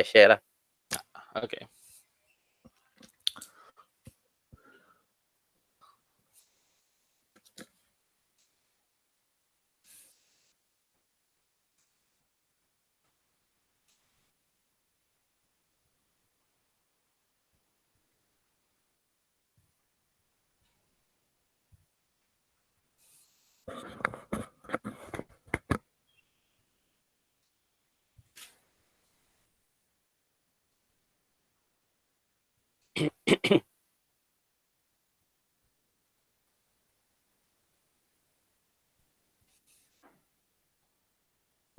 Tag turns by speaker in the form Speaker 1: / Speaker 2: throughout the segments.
Speaker 1: share lah.
Speaker 2: Okey.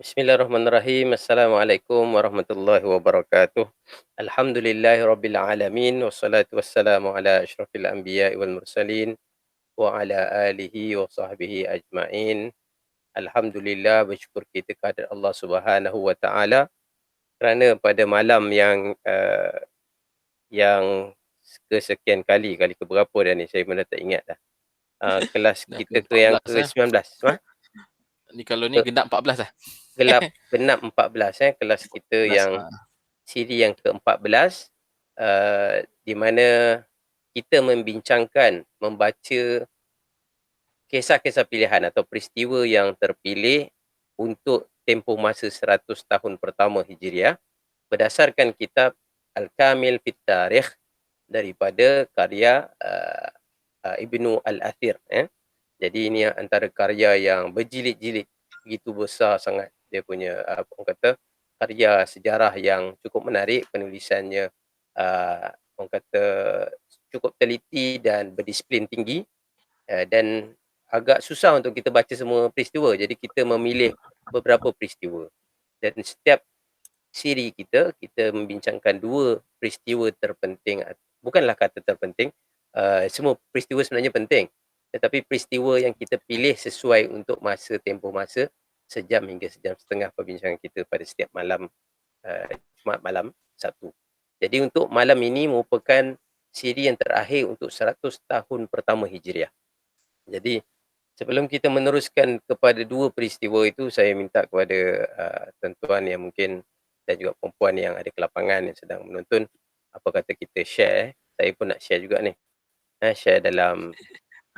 Speaker 1: Bismillahirrahmanirrahim. Assalamualaikum warahmatullahi wabarakatuh. Alhamdulillahirabbil alamin wassalatu wassalamu ala asyrafil anbiya'i wal mursalin wa ala alihi wa sahbihi ajma'in. Alhamdulillah, bersyukur kita kepada Allah Subhanahu wa taala kerana pada malam yang kesekian kali keberapa dah ni, saya pun dah tak ingat dah. Kelas
Speaker 2: Dah
Speaker 1: kita
Speaker 2: ke
Speaker 1: yang
Speaker 2: 14
Speaker 1: ke-19.
Speaker 2: Ni kalau ni genap 14 dah.
Speaker 1: Genap 14 kelas kita
Speaker 2: 14,
Speaker 1: yang siri yang ke-14, di mana kita membincangkan, membaca kisah-kisah pilihan atau peristiwa yang terpilih untuk tempoh masa 100 tahun pertama Hijriah berdasarkan kitab Al-Kamil fit Tarikh daripada karya Ibnu Al-Athir. Jadi ini antara karya yang berjilid-jilid, begitu besar sangat dia punya orang kata karya sejarah yang cukup menarik, penulisannya orang kata cukup teliti dan berdisiplin tinggi, dan agak susah untuk kita baca semua peristiwa. Jadi kita memilih beberapa peristiwa. Dan setiap siri kita membincangkan 2 peristiwa terpenting. Bukanlah kata terpenting, semua peristiwa sebenarnya penting. Tetapi peristiwa yang kita pilih sesuai untuk tempoh masa sejam hingga sejam setengah perbincangan kita pada setiap malam Jumaat malam Sabtu. Jadi untuk malam ini merupakan siri yang terakhir untuk 100 tahun pertama Hijriah. Jadi sebelum kita meneruskan kepada 2 peristiwa itu, saya minta kepada tuan-tuan yang mungkin dan juga perempuan yang ada ke lapangan yang sedang menonton, apa kata kita share. Saya pun nak share juga ni. Share dalam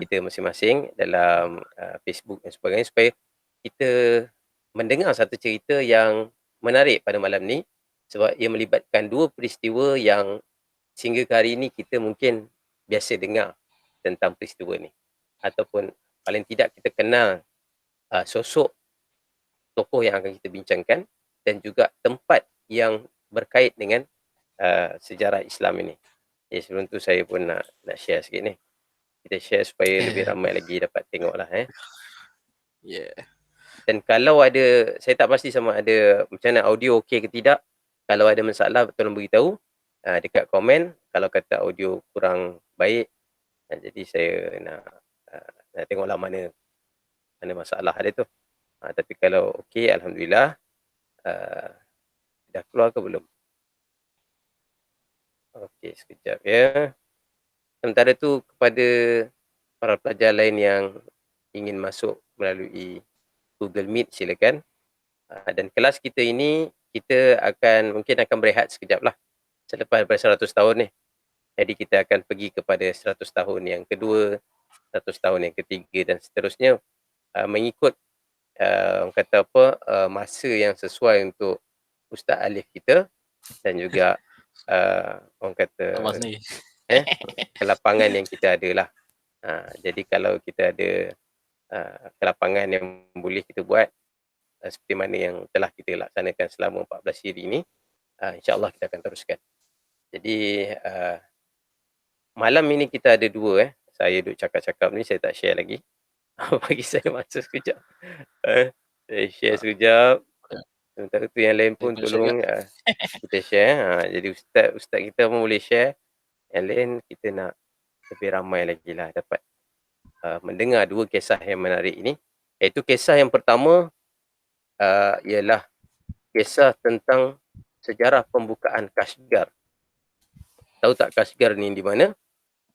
Speaker 1: kita masing-masing dalam Facebook dan sebagainya supaya kita mendengar satu cerita yang menarik pada malam ni, sebab ia melibatkan 2 peristiwa yang sehingga ke hari ini kita mungkin biasa dengar tentang peristiwa ni, ataupun paling tidak kita kenal sosok tokoh yang akan kita bincangkan dan juga tempat yang berkait dengan sejarah Islam ini. Sebelum tu saya pun nak share sikit ni. Kita share supaya lebih ramai lagi dapat tengok lah.
Speaker 2: Yeah.
Speaker 1: Dan kalau ada, saya tak pasti sama ada macam mana audio okey ke tidak. Kalau ada masalah, tolong beritahu dekat komen. Kalau kata audio kurang baik, jadi saya nak tengoklah mana masalah dia tu. Tapi kalau okey, alhamdulillah. Dah keluar ke belum? Okey, sekejap ya. Sementara tu kepada para pelajar lain yang ingin masuk melalui Google Meet, silakan. Dan kelas kita ini kita mungkin akan berehat sekejap lah selepas 100 tahun ni. Jadi kita akan pergi kepada 100 tahun yang kedua, 100 tahun yang ketiga dan seterusnya, mengikut orang kata masa yang sesuai untuk Ustaz Alif kita dan juga orang kata kelapangan yang kita ada lah. Jadi kalau kita ada kelapangan yang boleh kita buat seperti mana yang telah kita laksanakan selama 14 siri ini, insya-Allah kita akan teruskan. Jadi malam ini kita ada 2. Saya duk cakap-cakap ni, saya tak share lagi. Bagi saya masa sekejap. Saya share sekejap. Sementara tu yang lain pun tolong kita share. Jadi ustaz kita pun boleh share. Yang lain kita nak lebih ramai lagi lah dapat mendengar 2 kisah yang menarik ini. Iaitu kisah yang pertama ialah kisah tentang sejarah pembukaan Kashgar. Tahu tak Kashgar ni di mana?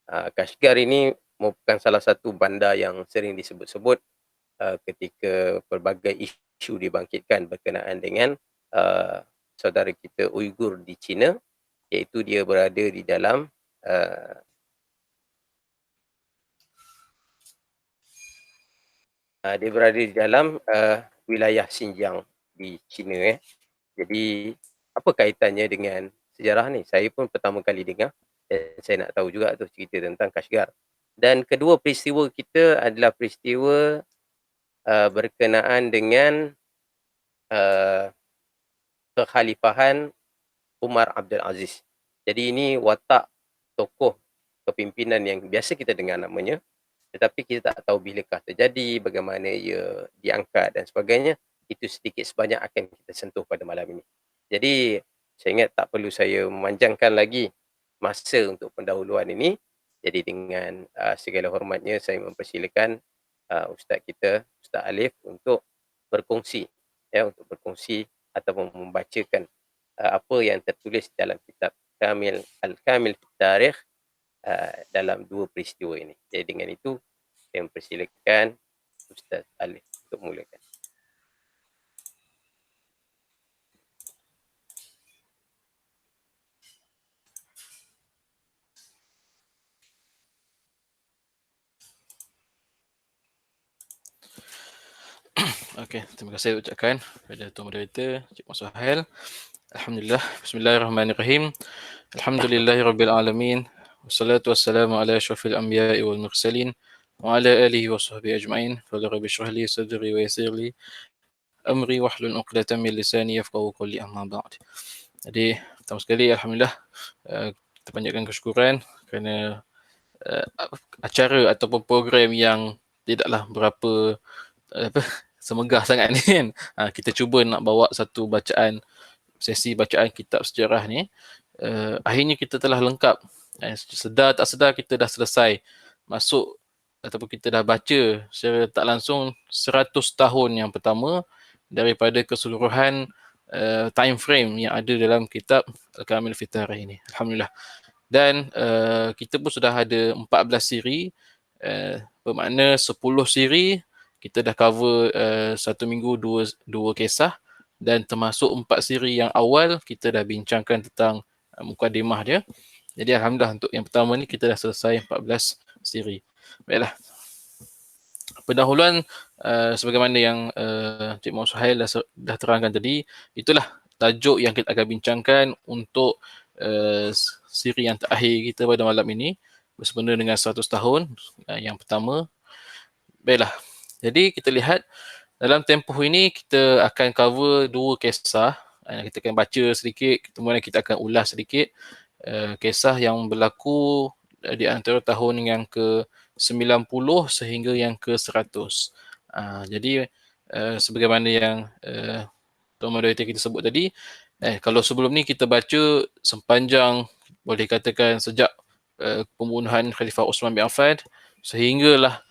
Speaker 1: Kashgar ini merupakan salah satu bandar yang sering disebut-sebut ketika pelbagai isu dibangkitkan berkenaan dengan saudara kita Uyghur di China, iaitu dia berada di dalam wilayah Xinjiang di China. Jadi apa kaitannya dengan sejarah ni? Saya pun pertama kali dengar dan saya nak tahu juga tu cerita tentang Kashgar. Dan kedua peristiwa kita adalah peristiwa berkenaan dengan kekhalifahan Umar Abdul Aziz. Jadi ini watak tokoh kepimpinan yang biasa kita dengar namanya, tetapi kita tak tahu bilakah terjadi, bagaimana ia diangkat dan sebagainya. Itu sedikit sebanyak akan kita sentuh pada malam ini. Jadi saya ingat tak perlu saya memanjangkan lagi masa untuk pendahuluan ini. Jadi dengan segala hormatnya saya mempersilakan Ustaz kita, Ustaz Alif, untuk berkongsi ataupun membacakan apa yang tertulis dalam kitab Al-Kamil fi Tarikh dalam dua peristiwa ini. Jadi dengan itu saya mempersilakan Ustaz Alif untuk mulakan.
Speaker 2: Okey, terima kasih ucapkan kepada Tuan Moderator, Cik Mat Suhail. Alhamdulillah, bismillahirrahmanirrahim. Alhamdulillahirabbil alamin. Wassalatu wassalamu ala asyrafil anbiya'i wal mursalin wa ala alihi wa sahbihi ajma'in. Fadhil rabbi shrah li sadri wa yassir li amri wahlul 'uqdatam min lisani yafqahu qawli, amma ba'd. Jadi, pertama sekali alhamdulillah kita panjatkan kesyukuran kerana acara ataupun program yang tidaklah berapa semegah sangat ni kan. Kita cuba nak bawa satu sesi bacaan kitab sejarah ni. Akhirnya kita telah lengkap. Sedar tak sedar kita dah selesai masuk ataupun kita dah baca secara tak langsung 100 tahun yang pertama daripada keseluruhan time frame yang ada dalam kitab Al-Kamil fi Tarikh ini. Alhamdulillah. Dan kita pun sudah ada 14 siri, bermakna 10 siri kita dah cover satu minggu dua kisah, dan termasuk 4 siri yang awal kita dah bincangkan tentang mukadimah dia. Jadi alhamdulillah untuk yang pertama ni kita dah selesai 14 siri. Baiklah. Pendahuluan sebagaimana yang Cik Muhammad Suhail dah terangkan tadi, itulah tajuk yang kita akan bincangkan untuk siri yang terakhir kita pada malam ini, bersempena dengan 100 tahun yang pertama. Baiklah. Jadi kita lihat dalam tempoh ini kita akan cover dua kisah. Kita akan baca sedikit, kemudian kita akan ulas sedikit kisah yang berlaku di antara tahun yang ke-90 sehingga yang ke-100. Jadi sebagaimana yang Tuan Moderator kita sebut tadi, kalau sebelum ni kita baca sepanjang, boleh katakan sejak pembunuhan Khalifah Osman bin Affan sehinggalah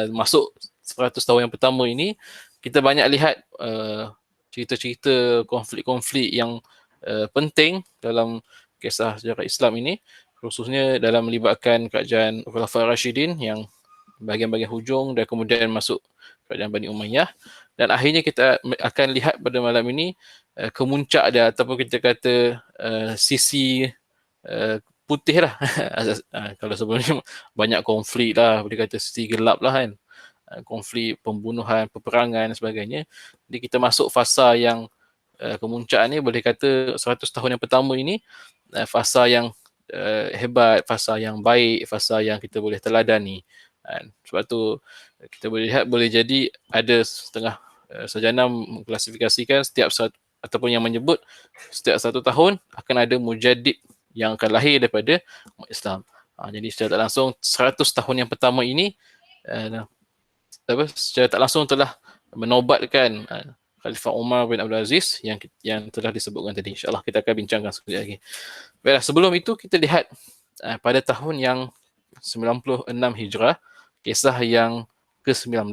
Speaker 2: masuk 100 tahun yang pertama ini, kita banyak lihat cerita-cerita konflik-konflik yang penting dalam kisah sejarah Islam ini, khususnya dalam melibatkan kerajaan Khulafaur Rashidin yang bahagian-bahagian hujung dan kemudian masuk kerajaan Bani Umayyah. Dan akhirnya kita akan lihat pada malam ini kemuncak dia, ataupun kita kata sisi putih lah. Kalau sebelum ni banyak konflik lah, boleh kata sisi gelap lah kan. Konflik, pembunuhan, peperangan dan sebagainya. Jadi kita masuk fasa yang kemuncak ni, boleh kata 100 tahun yang pertama ini fasa yang hebat, fasa yang baik, fasa yang kita boleh teladani. Sebab tu kita boleh lihat, boleh jadi ada setengah sarjana mengklasifikasikan ataupun yang menyebut setiap 1 tahun akan ada mujaddid yang akan lahir daripada umat Islam. Jadi secara tak langsung 100 tahun yang pertama ini secara tak langsung telah menobatkan Khalifah Umar bin Abdul Aziz yang telah disebutkan tadi. InsyaAllah kita akan bincangkan sekejap lagi. Baiklah, sebelum itu kita lihat pada tahun yang 96 Hijrah, kisah yang ke-19.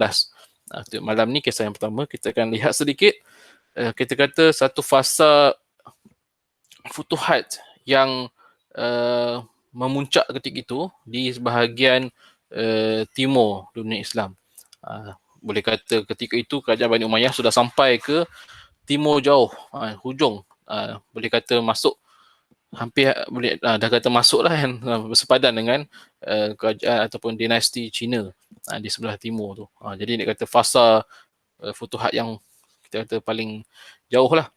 Speaker 2: Malam ni kisah yang pertama, kita akan lihat sedikit kita kata satu fasa futuhat yang memuncak ketika itu di sebahagian timur dunia Islam. Boleh kata ketika itu kerajaan Bani Umayyah sudah sampai ke timur jauh, hujung, boleh kata masuk hampir boleh dah kata masuk lah kan, bersepadan dengan kerajaan ataupun dinasti Cina di sebelah timur tu. Jadi dia kata fasa Futuhat yang kita kata paling jauh lah.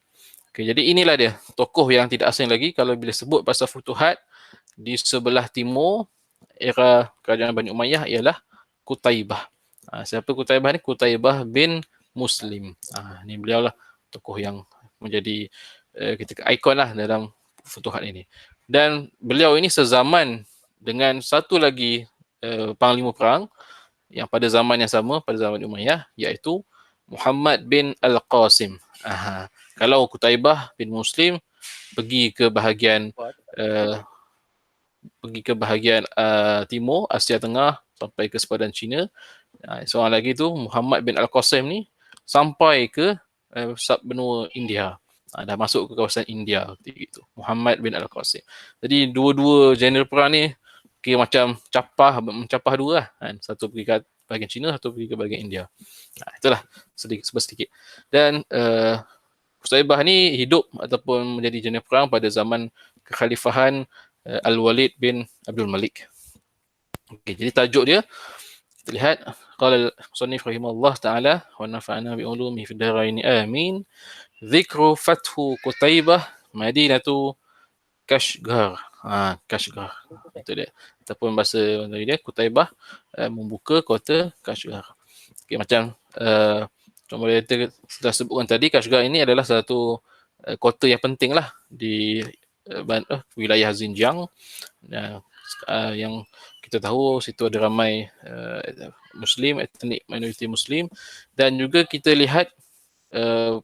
Speaker 2: Okay, jadi inilah dia tokoh yang tidak asing lagi kalau bila sebut pasal Futuhat di sebelah timur era kerajaan Bani Umayyah ialah Qutaibah. Siapa Qutaibah ni? Qutaibah bin Muslim. Ni beliau lah tokoh yang menjadi kita ikon lah dalam Futuhat ini. Dan beliau ini sezaman dengan satu lagi panglima perang yang pada zaman yang sama, pada zaman Umayyah, iaitu Muhammad bin Al-Qasim. Kalau Qutaibah bin Muslim pergi ke bahagian timur, Asia Tengah sampai ke sepadan China. Seorang lagi tu Muhammad bin Al-Qasim ni sampai ke benua India. Dah masuk ke kawasan India ketika itu. Muhammad bin Al-Qasim. Jadi dua-dua jeneral perang ni kira macam mencapah dua lah. Satu pergi ke bahagian China, satu pergi ke bahagian India. Itulah sedikit. Dan Qutaibah ni hidup ataupun menjadi jeneral perang pada zaman kekhalifahan Al-Walid bin Abdul Malik. Okay, jadi tajuk dia kita lihat qala al-musannif rahimahullah taala wa nafa'ana bi ulumi fid dharain amin. Dzikru fathu Qutaibah Madinatu Kashgar. Kashgar. Itu dia. Ataupun bahasa dia Qutaibah membuka kota Kashgar. Okay, macam boleh kita sebutkan tadi, Kashgar ini adalah satu kota yang penting lah di wilayah Xinjiang yang kita tahu situ ada ramai Muslim, etnik minoriti Muslim, dan juga kita lihat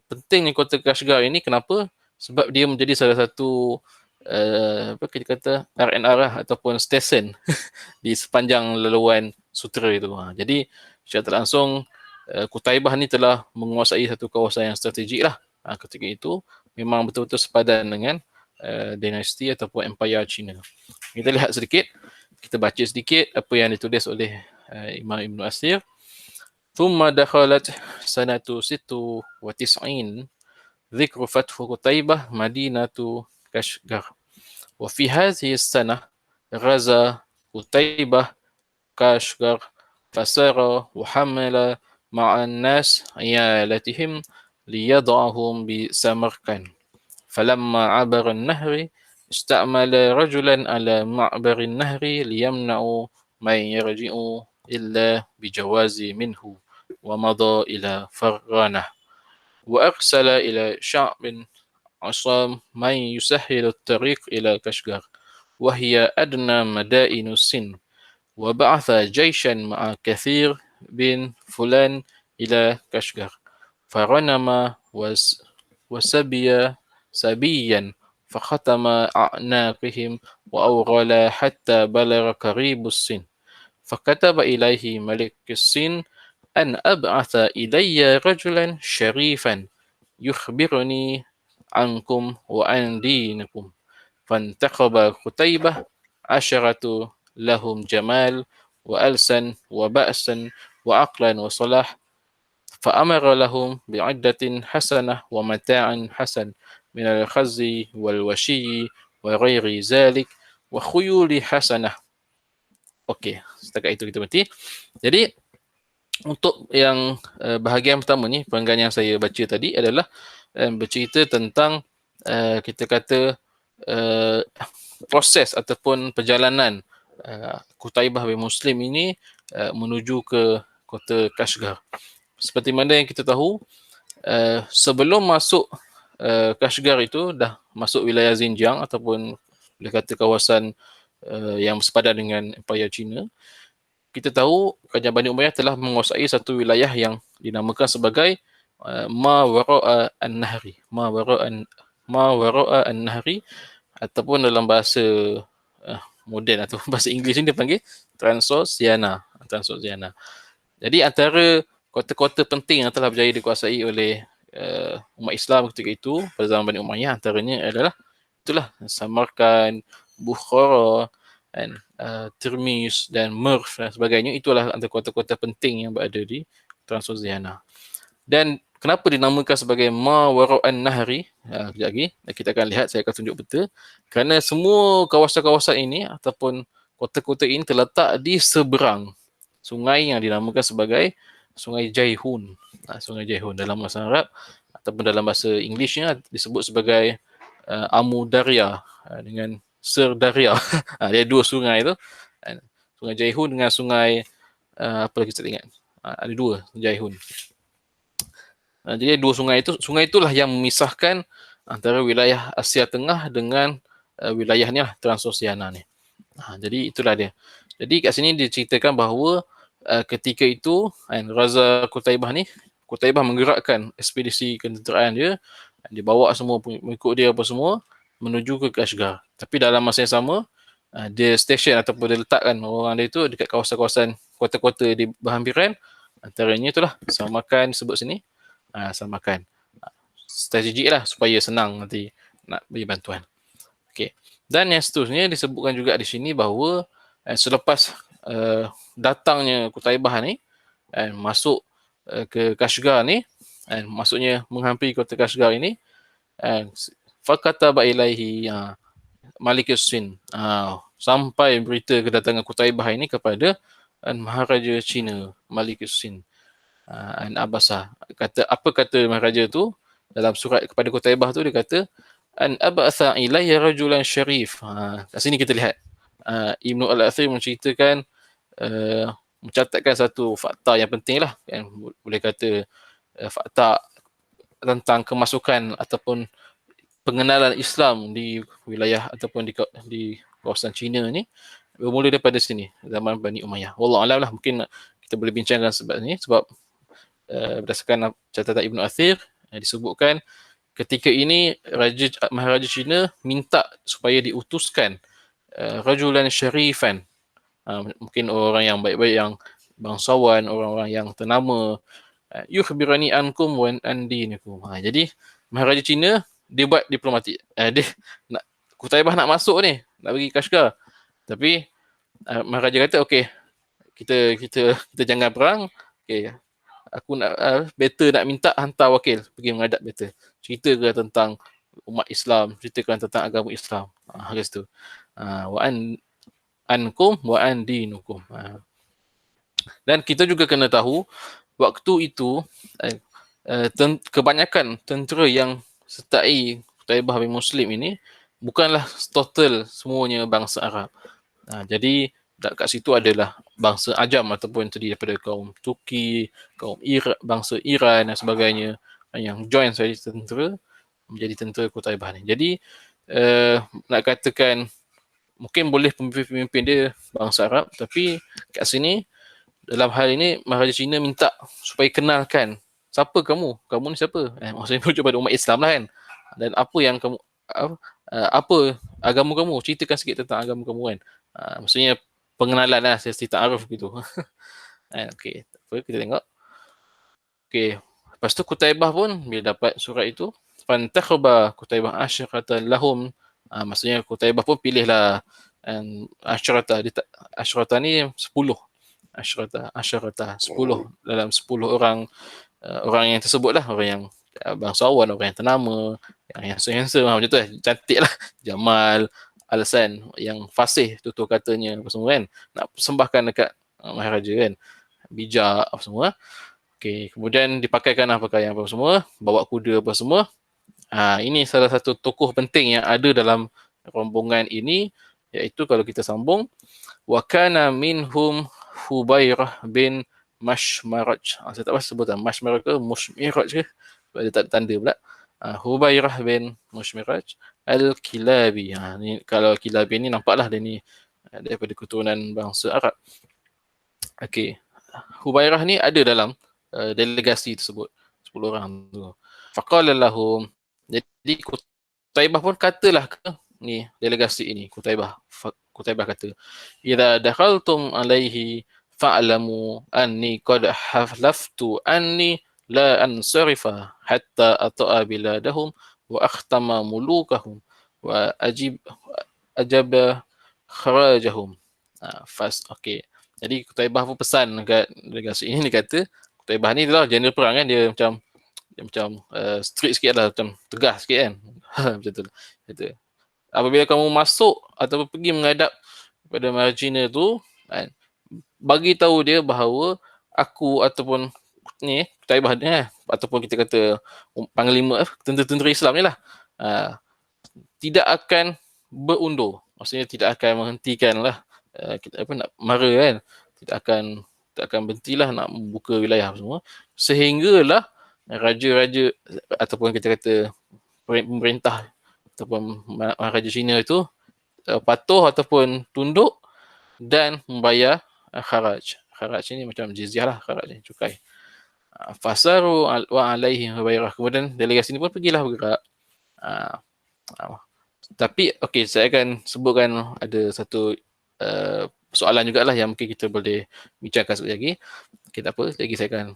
Speaker 2: pentingnya kota Kashgar ini. Kenapa? Sebab dia menjadi salah satu apa kita kata RNR lah, ataupun stesen di sepanjang laluan sutera itu. Jadi secara tak langsung Qutaibah ni telah menguasai satu kawasan yang strategik lah ketika itu, memang betul-betul sepadan dengan dinasti ataupun empire China. Kita lihat sedikit, kita baca sedikit apa yang ditulis oleh Imam Ibn Asir. ثم دخلت سنة 96 ذكر فتح قتيبة مدينة كشغر وفي هذه السنة غزا قتيبة كشغر فسار وحمل مع الناس عيالتهم ليضعهم بسمرقند فلما عبر النهر استعمل رجلا على معبر النهر ليمنعوا من يرجع إلا بجواز منه ومضى إلى فرغانة وأرسل إلى شعب عصام من يسهل الطريق إلى كشغر وهي أدنى مدائن السن وبعث جيشا مع كثير بن فلان إلى كشغر فرنم وسبي سبيا فختم أعناقهم وأوغل حتى بلغ قريب السن فكتب إليه ملك الصين أن أبعث إلي رجلا شريفا يخبرني عنكم وعن دينكم فانتخب قتيبة عشرة لهم جمال وألسن وبأسا وعقلا وصلاح فأمر لهم بعدة حسنة ومتاع حسن من الخز والوشي وغير ذلك وخيول حسنة. Okey, setakat itu kita berhenti. Jadi untuk yang bahagian pertama ni, perenggan yang saya baca tadi adalah bercerita tentang kita kata proses ataupun perjalanan Qutaibah bin Muslim ini menuju ke kota Kashgar. Seperti mana yang kita tahu, sebelum masuk Kashgar itu dah masuk wilayah Xinjiang ataupun boleh kata kawasan yang bersepadan dengan Empire China. Kita tahu kerajaan Bani Umayyah telah menguasai satu wilayah yang dinamakan sebagai Ma Wara'a An-Nahri. Ma Wara'a An-Nahri, ataupun dalam bahasa moden atau bahasa Inggeris ni dia panggil Transoxiana. Jadi antara kota-kota penting yang telah berjaya dikuasai oleh umat Islam ketika itu pada zaman Bani Umayyah antaranya adalah itulah Samarkand, Bukhara, dan Tirmiz dan Merv dan sebagainya. Itulah antara kota-kota penting yang berada di Transoxiana. Dan kenapa dinamakan sebagai Ma Wara'an Nahri? Kejap lagi kita akan lihat, saya akan tunjuk betul. Kerana semua kawasan-kawasan ini ataupun kota-kota ini terletak di seberang sungai yang dinamakan sebagai Sungai Jaihun. Sungai Jaihun dalam bahasa Arab ataupun dalam bahasa Englishnya disebut sebagai Amu Darya dengan Sir Darya. Dia dua sungai tu. Sungai Jaihun dengan sungai apa lagi saya ingat. Ada dua Jaihun. Jadi dua sungai itulah yang memisahkan antara wilayah Asia Tengah dengan wilayah ni lah, Transoxiana ni. Jadi itulah dia. Jadi kat sini diceritakan bahawa ketika itu Raza Qutaibah menggerakkan ekspedisi kenderaan dia bawa semua pengikut dia apa semua menuju ke Kashgar. Tapi dalam masa yang sama dia station ataupun dia letakkan orang dia itu dekat kawasan-kawasan kota-kota di berhampiran, antaranya itulah Samarkand sebut sini. Samarkand. Strategik lah supaya senang nanti nak beri bantuan. Okay. Dan yang seterusnya disebutkan juga di sini bahawa selepas datangnya Qutaibah ni masuk ke Kashgar ni, maksudnya menghampiri kota Kashgar ini, fakataba ilaihi Malik Sin, sampai berita kedatangan Qutaibah ini kepada Maharaja Cina Malik Sin An-Abasa. Apa kata Maharaja tu dalam surat kepada Qutaibah tu, dia kata an abatha ilayya rajulan syarif. Kat sini kita lihat Ibnu Al-Athir menceritakan mencatatkan satu fakta yang penting lah, yang boleh kata fakta tentang kemasukan ataupun pengenalan Islam di wilayah ataupun di kawasan China ni bermula daripada sini, zaman Bani Umayyah. Wallahu a'lam lah, mungkin kita boleh bincangkan sebab ni, sebab berdasarkan catatan Ibnu Athir disebutkan ketika ini Maharaja Cina minta supaya diutuskan rajulan syarifan, mungkin orang yang baik-baik, yang bangsawan, orang-orang yang ternama, yukhbirani ankum wa an dinikum. Jadi Maharaja Cina dia buat diplomatik. Dia nak Qutaibah nak masuk ni, nak pergi Kashgar. Tapi Maharaja kata okey, kita jangan perang. Okey, aku nak better nak minta hantar wakil pergi menghadap better. Ceritakan tentang umat Islam, ceritakan tentang agama Islam. Habis tu. Wa ankum wa an dinukum. Dan kita juga kena tahu waktu itu kebanyakan tentera yang sertai Qutaibah bin Muslim ini bukanlah total semuanya bangsa Arab. Jadi kat situ adalah bangsa Ajam ataupun terdiri daripada kaum Turki, kaum bangsa Iran dan sebagainya yang join sebagai tentera menjadi tentera Qutaibah ni. Jadi nak katakan mungkin boleh pemimpin dia bangsa Arab, tapi kat sini dalam hal ini Maharaja Cina minta supaya kenalkan siapa kamu ni siapa? Maksudnya merujuk pada umat Islam lah kan. Dan apa yang kamu apa agama kamu? Ceritakan sikit tentang agama kamu kan. Maksudnya pengenalan lah, sesi ta'aruf gitu. Okey, kita tengok. Okey, lepas tu Qutaibah pun bila dapat surat itu, fantakhaba Qutaibah asyratan lahum. Maksudnya Qutaibah pun pilihlah asyrata ni 10. Asyrata 10 dalam 10 orang yang tersebut lah, orang yang bangsawan, orang yang ternama, yang handsome macam tu cantik lah, Jamal, Alasan, yang fasih tutur katanya apa semua kan, nak persembahkan dekat Maharaja kan, bijak apa semua. Okey, kemudian dipakaikan pakaian apa semua, bawa kuda apa semua. Ini salah satu tokoh penting yang ada dalam rombongan ini, iaitu kalau kita sambung, wa kana minhum Hubairah bin Mashmaraj. Saya tak pasti sebutan Mashmaraj ke Mushmiraj ke, sebab dia tak ada tanda pula. Hubairah bin Mushmiraj Al-Kilabi. Ni kalau Kilabi ni nampaklah dia ni daripada keturunan bangsa Arab. Okey. Hubairah ni ada dalam delegasi tersebut, 10 orang tu. Faqala lahum, jadi Qutaibah pun katalah ke ni delegasi ini, Qutaibah kata, idza dakhaltum alaihi fa'lamu anni qad haflaftu anni la ansarifa hatta ata'a biladahum wa akhtama mulukahum wa ajaba kharajahum. Okey. Jadi Qutaibah pun pesan dekat delegasi ini, dia kata Qutaibah ni adalah jeneral perang kan, dia macam dia macam strict sikit lah, macam tegas sikit kan. Macam tu. Gitu. Apabila kamu masuk ataupun pergi menghadap kepada marginer tu, kan, bagi tahu dia bahawa aku ataupun ni Taibah ni ataupun kita kata panglima tentera Islam ni lah, tidak akan berundur. Maksudnya tidak akan menghentikan lah kita nak mara kan. Tidak akan berhentilah nak membuka wilayah semua sehinggalah raja-raja ataupun kita kata pemerintah ataupun raja Cina itu patuh ataupun tunduk dan membayar kharaj. Kharaj ini macam jizyah lah, kharaj ni cukai. Fasaru wa alaihi bayrah. Kemudian delegasi ni pun pergilah bergerak. Tapi okey, saya akan sebutkan ada satu soalan jugalah yang mungkin kita boleh bincangkan sekejap lagi. Okey, tak apa, lagi saya akan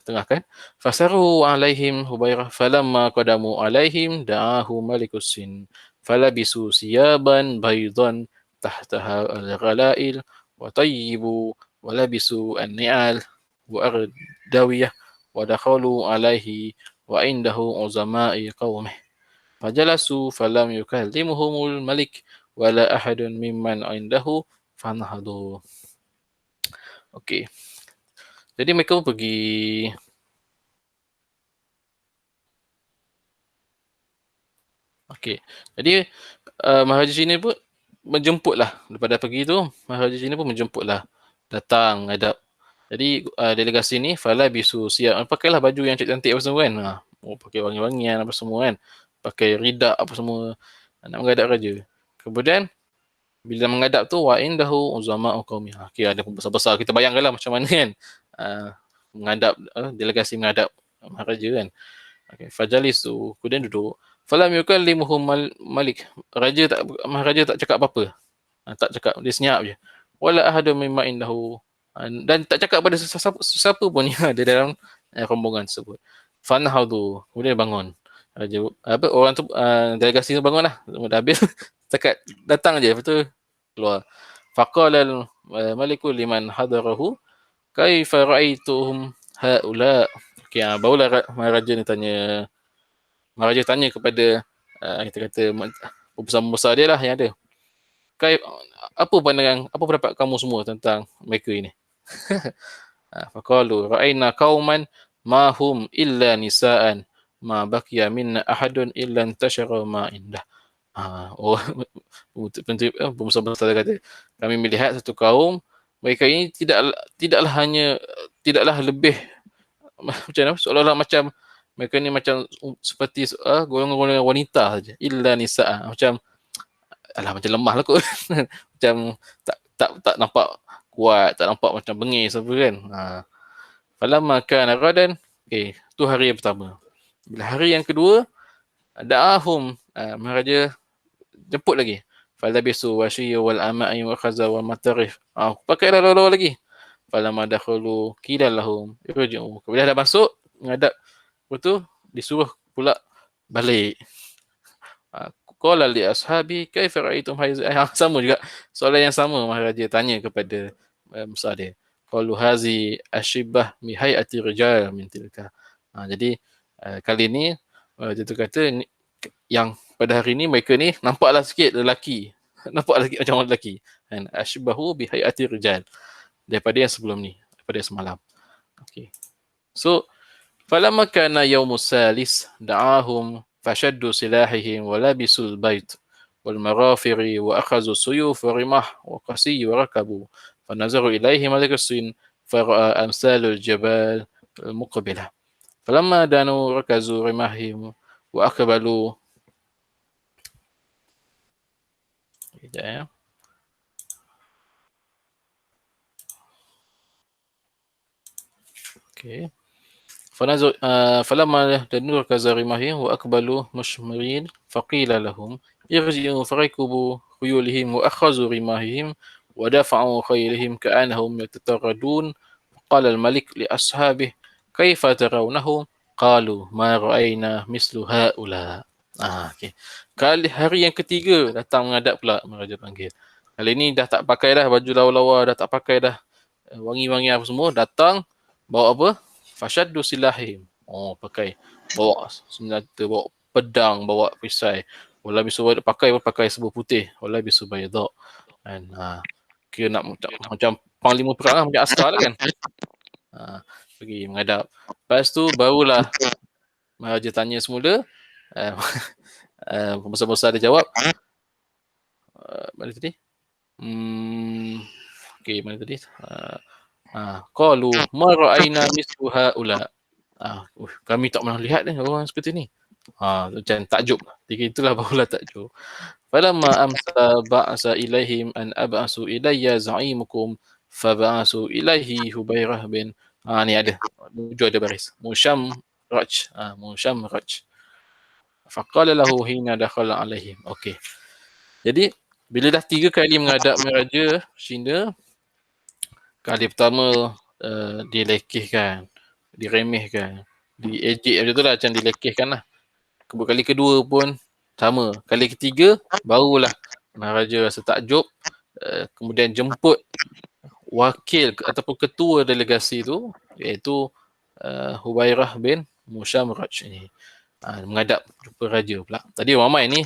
Speaker 2: tengahkan. Fasaru alaihim hubairah falamma qadamu alaihim da'ahu malikus sin falabisu siyaban baydan tahtaha al-ghalail wa tayyibu wa labisu an-ni'al wa ardawiyah wa dakhalu alaihi wa indahu uzama'i qaumih fajalasu falam yukallimuhumul malik wala ahadun mimman indahu fanahadu. Okey. Jadi mereka pun pergi okey. Jadi Maharaja Cina pun menjemputlah daripada pergi tu, Maharaja Cina pun menjemputlah datang hadap. Jadi delegasi ni fala bisu siap, pakailah baju yang cantik-cantik apa semua kan. Pakai wangi-wangian apa semua kan. Pakai ridak apa semua nak menghadap raja. Kemudian bila menghadap tu wa indahu uzama qaumi. Okey, ada besar-besar, kita bayangkanlah macam mana kan. Menghadap delegasi menghadap maharaja kan. Okey, fajalisu, kemudian duduk. Falam yukallimuhum malik. Maharaja tak cakap apa-apa. Tak cakap, dia senyap je. Wala ahadun mimma indahu, dan tak cakap pada sesiapa pun yang ada dalam rombongan tersebut. Fanhadu, kemudian bangun. Orang tu delegasi tu bangun lah. Dah habis dekat datang je, lepas tu keluar. Faqala malikul liman hadarahu kaifa ra'aituhum haula. Okey, barulah maharaja ni tanya. Maharaja tanya kepada kita kata pembesar-pembesar dia lah yang ada. Apa pandangan, apa pendapat kamu semua tentang mereka ini? Faqalu ra'aina qauman ma hum illa nisaan ma baqiya minna ahadun illa intashara ma indah. Pembesar-pembesar kata, kami melihat satu kaum, mereka ini tidaklah lebih macam mana, seolah-olah macam mereka ni macam seperti golongan-golongan wanita saja, illa nisaa, macam macam lemah lah kot. Macam tak nampak kuat, tak nampak macam bengis apa kan. Falamma kana ghadan, okey, tu hari yang pertama. Bila hari yang kedua, da'ahum, maharaja jemput lagi. Falabisu washiya wal ama'i wa khaza wal matarif. Pakailah lawa-lawa lagi. Falamma dakhalu qila lahum irji'u. Bila dah masuk menghadap, lepas tu disuruh pula balik. Qala li ashabi kaifa ra'aytum sama juga soalan yang sama maharaja tanya kepada besar dia. Qalu hazi ashibah mi hayati rijal min tilka. Jadi kali ni dia tu kata yang pada hari ni mereka ni nampaklah sikit lelaki. Nampaklah sikit macam orang lelaki. Dan ashbahu bi hayati rijal daripada yang sebelum ni, daripada yang semalam. Okey. So falamma kana yaumus salis da'ahum fashaddu silahihim wa labisul bait wal marafiri wa akhadhu suyuf wa rimah wa qasi wa rakabu fanazaru ilaihi malikusin fara'a amsalul jabal muqbilah falamma danu rakazu rimahim wa aqbalu. Ya. Okey. فلما دنوا كزارمهم وأقبلوا مشمرين فقيل لهم ارجعوا فركبوا خيولهم وأخذوا رماحهم ودفعوا خيلهم كأنهم يتطردون. قال الملك لأصحابه كيف ترونهم؟ قالوا ما رأينا مثل هؤلاء. Okay. Kali hari yang ketiga datang menghadap pula Maharaja panggil. Kali ni dah tak pakai dah baju lawa-lawa, dah tak pakai dah wangi-wangi apa semua, datang bawa apa? Fashaddu silahihim. Oh, pakai. Bawa senjata, bawa pedang, bawa perisai. Wala bisu pakai serba putih. Wala bisu bayda. Kan. Kira nak macam panglima perang lah, macam askar lah kan. Pergi menghadap. Lepas tu barulah Maharaja tanya semula. Uh, Pembesar-besar dia jawab. Mana tadi? Okay, mana tadi? Qalu ma ra'ayna mislu haula. Kami tak pernah lihat ni orang seperti ni. Macam takjub. Ketika itulah barulah takjub. Falamma amsa ba'asa ilaihim an ab'asu ilayya za'imukum faba'asu ilaihi Hubairah bin ni ada. Tujuh ada baris. Mushamraj. Faqala lahu hina dakhala alaihim. Okey. Jadi bila dah 3 kali menghadap Raja Cina, kali pertama dilekehkan, diremehkan, diejek macam tu lah, macam dilekehkan lah. Kali kedua pun sama. Kali ketiga barulah Maharaja rasa takjub, kemudian jemput wakil ataupun ketua delegasi tu, iaitu Hubairah bin Mushamraj ni. Menghadap jumpa raja pula. Tadi ramai ni.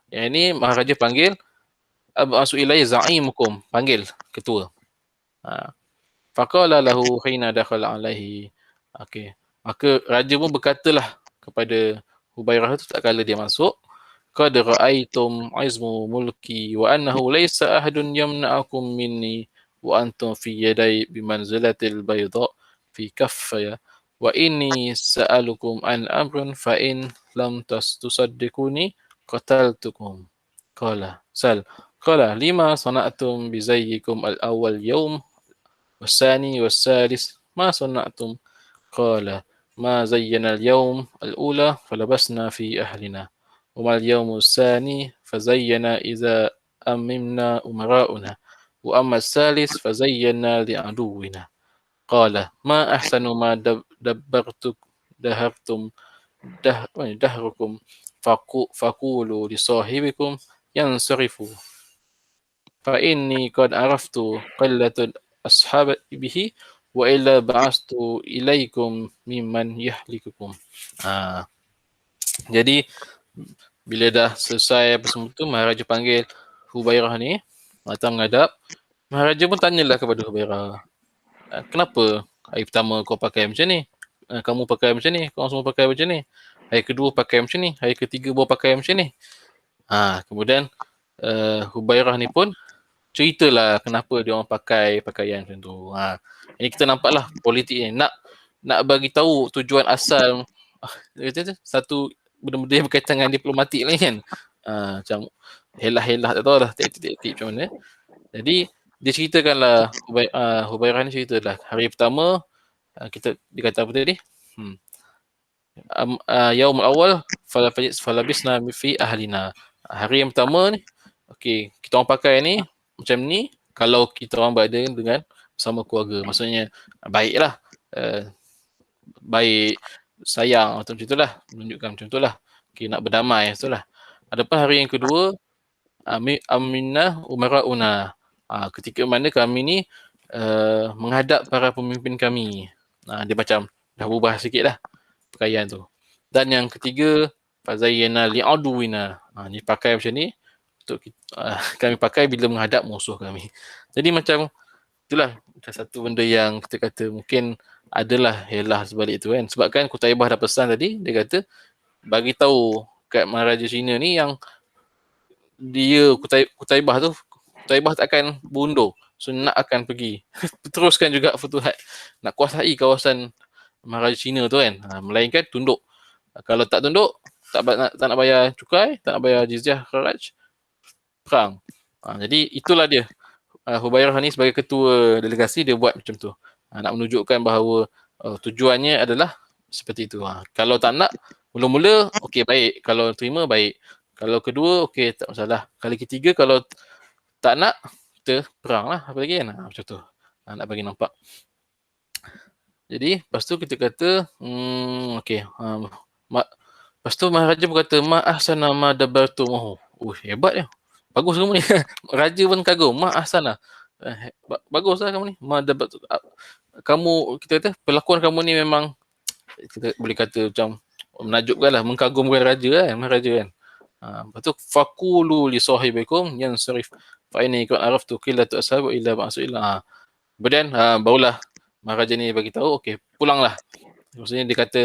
Speaker 2: Yang ini Maharaja panggil Ab'asu ilai za'imukum, panggil ketua. Faqala lahu hina dakhala alaihi. Okey. Maka raja pun berkatalah kepada Hubairah tu tak kala dia masuk, qad ra'aitum izmu mulki wa annahu laysa ahadun yamna'akum minni wa antum fi yaday bimanzilatil bayda fi kaffaya wa inni sa'alukum an amrun fa in lam tusaddiquni qataltukum. Qala lima sana'tum bizayyikum al-awwal yawm والثاني والثالث ما صنعتم قال ما زينا اليوم الأولى فلبسنا في أهلنا وما اليوم الثاني فزينا إذا أممنا أمراؤنا وأما الثالث فزينا لعدونا قال ما أحسن ما دهرتم دهركم فقولوا لصاحبكم ينصرفوا فإني قد عرفت قلة أصحابه وإلا بعثت إليكم ممن يهلككم. Jadi bila dah selesai apa semua tu, Maharaja panggil Hubairah ni datang menghadap. Maharaja pun tanyalah kepada Hubairah, kenapa hari pertama kau pakai macam ni, kamu pakai macam ni, kau semua pakai macam ni, hari kedua pakai macam ni, hari ketiga baru pakai macam ni. Kemudian Hubairah ni pun ceritalah kenapa dia orang pakai pakaian macam tu. Ini kita nampaklah politik ni nak bagi tahu tujuan asal satu benda-benda yang berkaitan dengan diplomatik lah kan. Macam helah-helah tak tahu lah taktik-taktik macam mana. Jadi dia ceritakanlah Hubairah ni ceritalah hari pertama dia kata apa tadi? Yaumul awal falabisna fi ahlina. Hari yang pertama ni okey, kita orang pakai ni macam ni kalau kita orang berada dengan bersama keluarga. Maksudnya baiklah, baik, sayang atau macam itulah, menunjukkan macam itulah. Okay, nak berdamai itulah. Adapun hari yang kedua, aminna umarauna. Ketika mana kami ni menghadap para pemimpin kami. Dia macam dah berubah sikit lah pakaian tu. Dan yang ketiga, fazayyana li'aduwina. Ni pakai macam ni untuk kami pakai bila menghadap musuh kami. Jadi macam itulah satu benda yang kita kata mungkin adalah helah sebalik itu kan. Sebab kan Qutaibah dah pesan tadi, dia kata bagi tahu kat Maharaja Cina ni yang dia Qutaibah tak akan berundur. So nak akan pergi teruskan juga futuhat, nak kuasai kawasan Maharaja Cina tu kan. Melainkan tunduk. Kalau tak tunduk, tak nak bayar cukai, tak nak bayar jizyah kharaj, perang. Jadi itulah dia. Hubairah ni sebagai ketua delegasi dia buat macam tu. Nak menunjukkan bahawa tujuannya adalah seperti itu. Kalau tak nak, mula-mula okey baik, kalau terima baik. Kalau kedua okey tak masalah. Kali ketiga kalau tak nak, kita perang lah apa lagi kan. Macam tu. Nak bagi nampak. Jadi lepas tu kita kata okey. Lepas tu Maharaja berkata ma ahsana ma dabartumuhu. Hebat dia. Bagus kamu ni. Raja pun kagum. Ma ahsana. Baguslah kamu ni. Kamu, kita kata perlakuan kamu ni memang kita boleh kata macam menakjubkan lah, mengkagumkan raja kan, maharaja kan. Lepas tu faqulu li sahibikum yansarif fa inni qad araftu qillatu ashab illa ba'su illa. Kemudian barulah maharaja ni bagi tahu, okey, pulanglah. Maksudnya dia kata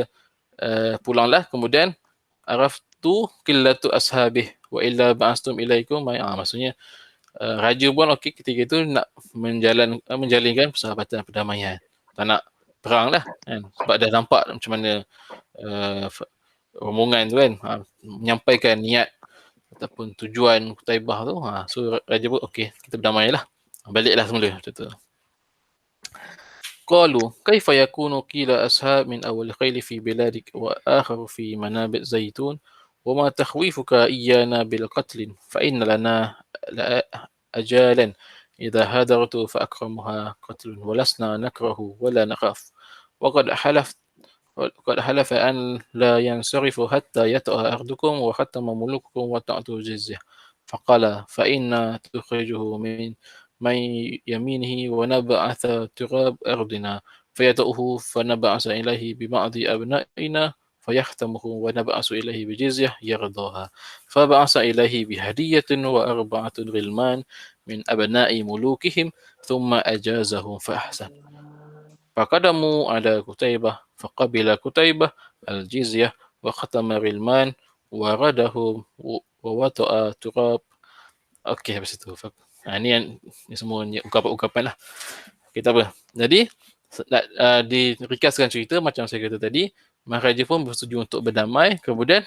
Speaker 2: pulanglah, kemudian araftu qillatu ashabih wa illa ba'astum ilaikum. Maksudnya raja pun okey ketika itu nak menjalinkan persahabatan perdamaian. Tak nak perang lah kan. Sebab dah nampak macam mana rombongan tu kan menyampaikan niat ataupun tujuan Qutaibah tu. So raja pun okey, kita berdamai lah. Baliklah semula macam tu. قالوا كيف يكون قيل أصحاب من أول الخيل في بلادك وآخر في منابع زيتون وما تخويفك إيانا بالقتل فإن لنا أجالا إذا هدرت فأكرمها قتل ولسنا نكره ولا نخاف وقد حلف أن لا ينصرف حتى يطأ أرضكم وختم ملوككم وتعطوا الجزية فقال فإنا تخرجه من يمينه ونبعث تراب أرضنا فيطأه فنبعث إليه ببعض أبنائنا فيختمه ونبعث إليه بجزية يرضاها فبعث إليه بهدية وأربعة غلمان من أبناء ملوكهم ثم أجازهم فأحسن فقدموا على قتيبة فقبل قتيبة الجزية وختم غلمان وردهم ووطأ تراب. Okey, habis itu. Ini semua ungkapan-ungkapan lah. Okay, tak apa. Jadi, dirikaskan cerita macam saya kata tadi, maharaja pun bersetuju untuk berdamai, kemudian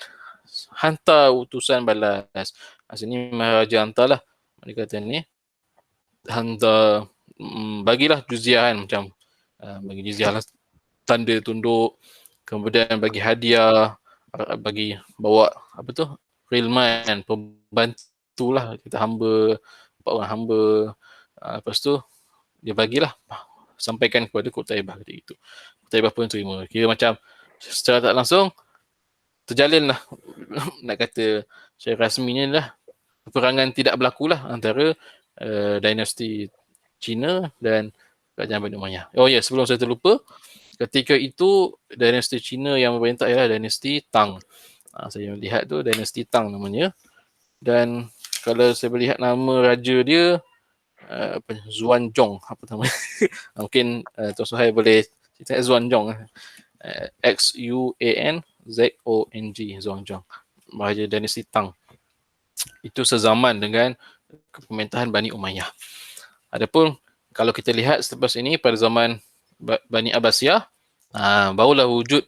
Speaker 2: hantar utusan balas. Sini maharaja hantarlah. Dia kata ni, hantar, bagilah juziah kan, macam bagi juziah lah, tanda tunduk, kemudian bagi hadiah, bagi bawa apa tu, rilman, pembantu lah, kita hamba, orang hamba. Lepas tu dia bagilah, sampaikan kepada Qutaibah ketika itu. Qutaibah pun terima. Kira macam secara tak langsung terjalin lah nak kata secara rasminya lah peperangan tidak berlaku lah antara dinasti Cina dan Kerajaan Bani Umayyah. Oh ya, sebelum saya terlupa, ketika itu dinasti Cina yang memerintah ialah dinasti Tang. Saya melihat tu dinasti Tang namanya. Dan kalau saya melihat nama raja dia Xuanzong, apa nama? Mungkin Tuan Suhail boleh cerita Xuanzong. Xuanzong, Xuanzong. Raja dinasti Tang. Itu sezaman dengan pemerintahan Bani Umayyah. Adapun kalau kita lihat selepas ini pada zaman Bani Abbasiyah, barulah wujud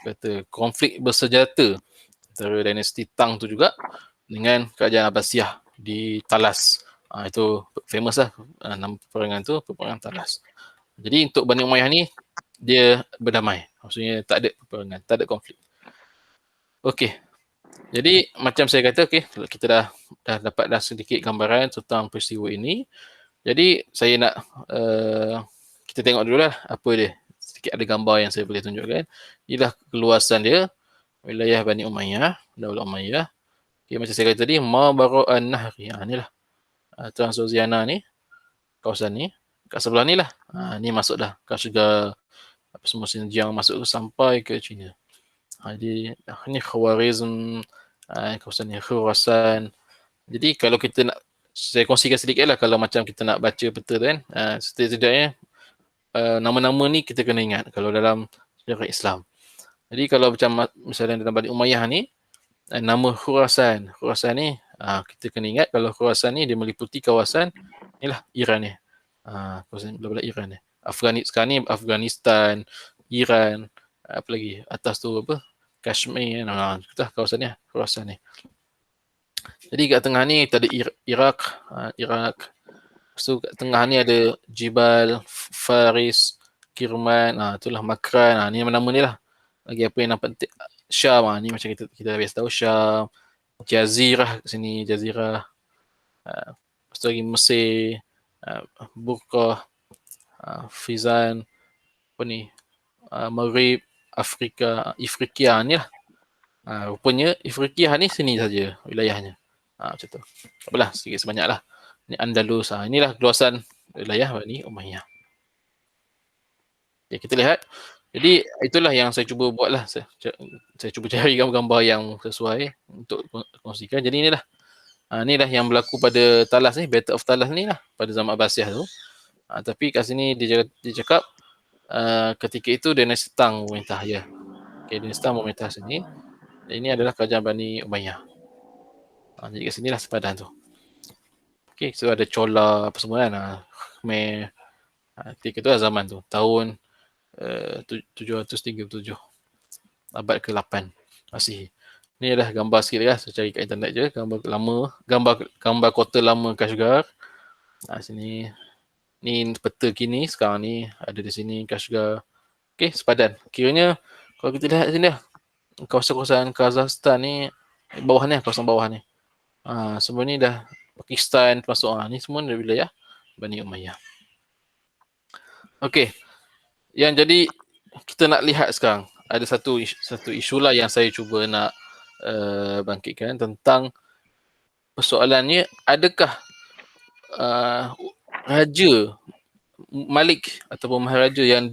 Speaker 2: kata konflik bersenjata antara dinasti Tang tu juga dengan kerajaan Abbasiyah di Talas. Itu famous lah nama peperangan tu, peperangan Talas. Jadi untuk Bani Umayyah ni dia berdamai. Maksudnya tak ada peperangan, tak ada konflik. Okey. Jadi macam saya kata, okey, kita dah dapat sedikit gambaran tentang peristiwa ini. Jadi saya nak kita tengok dulu lah apa dia. Sedikit ada gambar yang saya boleh tunjukkan. Inilah keluasan dia, wilayah Bani Umayyah, Daulah Umayyah. Okay, macam saya kata tadi, Ma Bara'an Nahri. Inilah Transoxiana ni, kawasan ni. Kat sebelah ni lah. Ni masuk dah. Kashgar, apa semua Xinjiang masuk sampai ke China. Jadi ni Khawarizm, kawasan ni Khurasan. Jadi kalau kita nak, saya kongsikan sedikit lah kalau macam kita nak baca peta tu kan. Setidaknya nama-nama ni kita kena ingat kalau dalam sejarah Islam. Jadi kalau macam misalnya dalam Bani Umayyah ni, nama Khurasan ni kita kena ingat kalau Khurasan ni dia meliputi kawasan inilah Iran ni. Kawasan belah-belah Iran ni. Sekarang ni Afghanistan, Iran, apa lagi atas tu apa? Kashmir, kawasan ni Khurasan ni. Jadi kat tengah ni kita ada Iraq. Lepas tu kat tengah ni ada Jibal, Faris, Kirman, itulah Makran. Ni nama-nama ni lah. Lagi apa yang nampak Syam, ni macam kita biasa tahu Syam, Jazirah kat sini, Jazirah. Lepas tu lagi Mesir, Burqah, Fizan, apa ni, Maghrib, Ifriqiya ni lah. Rupanya Ifriqiya ni sini saja wilayahnya. Macam tu. Apalah, sedikit sebanyak lah. Ni Andalus. Inilah keluasan wilayah Bani Umayyah. Okay, kita lihat Jadi itulah yang saya cuba buat lah. Saya cuba cari gambar-gambar yang sesuai untuk kongsikan. Jadi inilah yang berlaku pada Talas ni, Battle of Talas ni lah pada zaman Abbasiyah tu. Tapi kat sini dia cakap ketika itu dinasti Tang memerintah ya. Okay, dinasti Tang memerintah sini. Ini adalah kerajaan Bani Umayyah. Jadi kat sinilah sepadan tu. Okay, so ada Chola apa semua kan. Khmer. Ketika tu lah zaman tu. Tahun 737. Abad ke-8 masih. Ni adalah gambar sikit lah. Saya cari kat internet je. Gambar lama. Gambar kota lama Kashgar. Sini. Ni peta kini sekarang ni. Ada di sini Kashgar. Okay, sepadan. Kiranya kalau kita lihat sini lah. Kawasan-kawasan Kazakhstan ni. Bawah ni, kawasan bawah ni. Semua ni dah Pakistan termasuk. Ni semua dari wilayah Bani Umayyah. Okay. Yang jadi kita nak lihat sekarang. Ada satu isu lah yang saya cuba nak bangkitkan tentang persoalannya, adakah raja Malik ataupun maharaja yang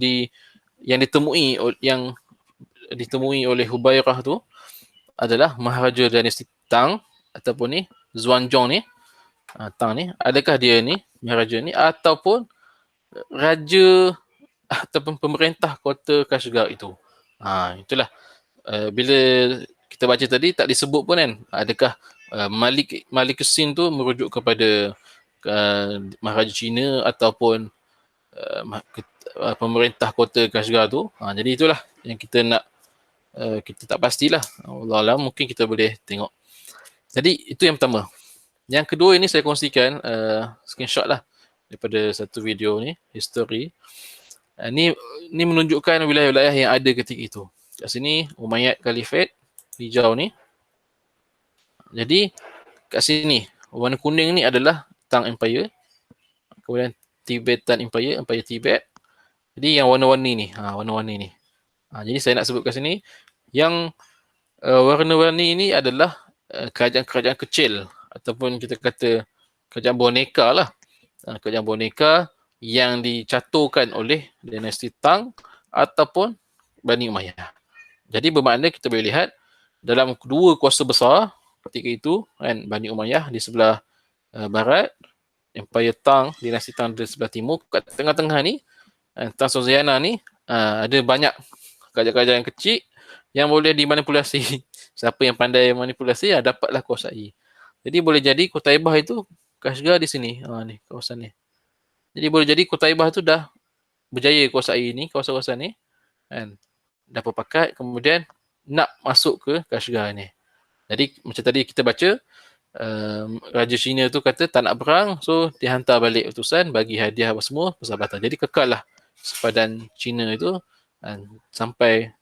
Speaker 2: ditemui oleh Hubairah tu adalah maharaja dinasti Tang ataupun ni Xuanzong ni, Tang ni, adakah dia ni maharaja ni ataupun raja ataupun pemerintah kota Kashgar itu. Itulah bila kita baca tadi tak disebut pun kan, adakah Malikusin tu merujuk kepada maharaja Cina ataupun pemerintah kota Kashgar tu. Jadi itulah yang kita nak, kita tak pastilah. Wallahualam, mungkin kita boleh tengok. Jadi itu yang pertama. Yang kedua ini saya kongsikan screenshot lah daripada satu video ni, history. Ni menunjukkan wilayah-wilayah yang ada ketika itu. Kat sini Umayyad Caliphate hijau ni. Jadi kat sini warna kuning ni adalah Tang Empire. Kemudian Tibetan Empire, Empire Tibet. Jadi yang warna-warni ni, warna-warni ni. Jadi saya nak sebut kat sini yang warna-warni ini adalah kerajaan-kerajaan kecil ataupun kita kata kerajaan boneka lah. Kerajaan boneka yang dicaturkan oleh dinasti Tang ataupun Bani Umayyah. Jadi bermakna kita boleh lihat dalam dua kuasa besar ketika itu kan, Bani Umayyah di sebelah barat, Empire Tang, dinasti Tang di sebelah timur. Kat tengah-tengah ni Tang Sozayana ni ada banyak kerajaan-kerajaan kecil yang boleh dimanipulasi. Siapa yang pandai manipulasi dapatlah kuasai. Jadi boleh jadi Qutaibah itu Kashgar di sini. Ni kawasan ni. Jadi boleh jadi Qutaibah tu dah berjaya kuasai ni, kawasan-kawasan ni kan. Dah berpakat, kemudian nak masuk ke Kashgar ni. Jadi macam tadi kita baca, Raja Cina tu kata tak nak perang, so dihantar balik utusan, bagi hadiah apa semua, persahabatan. Jadi kekal lah sepadan Cina itu sampai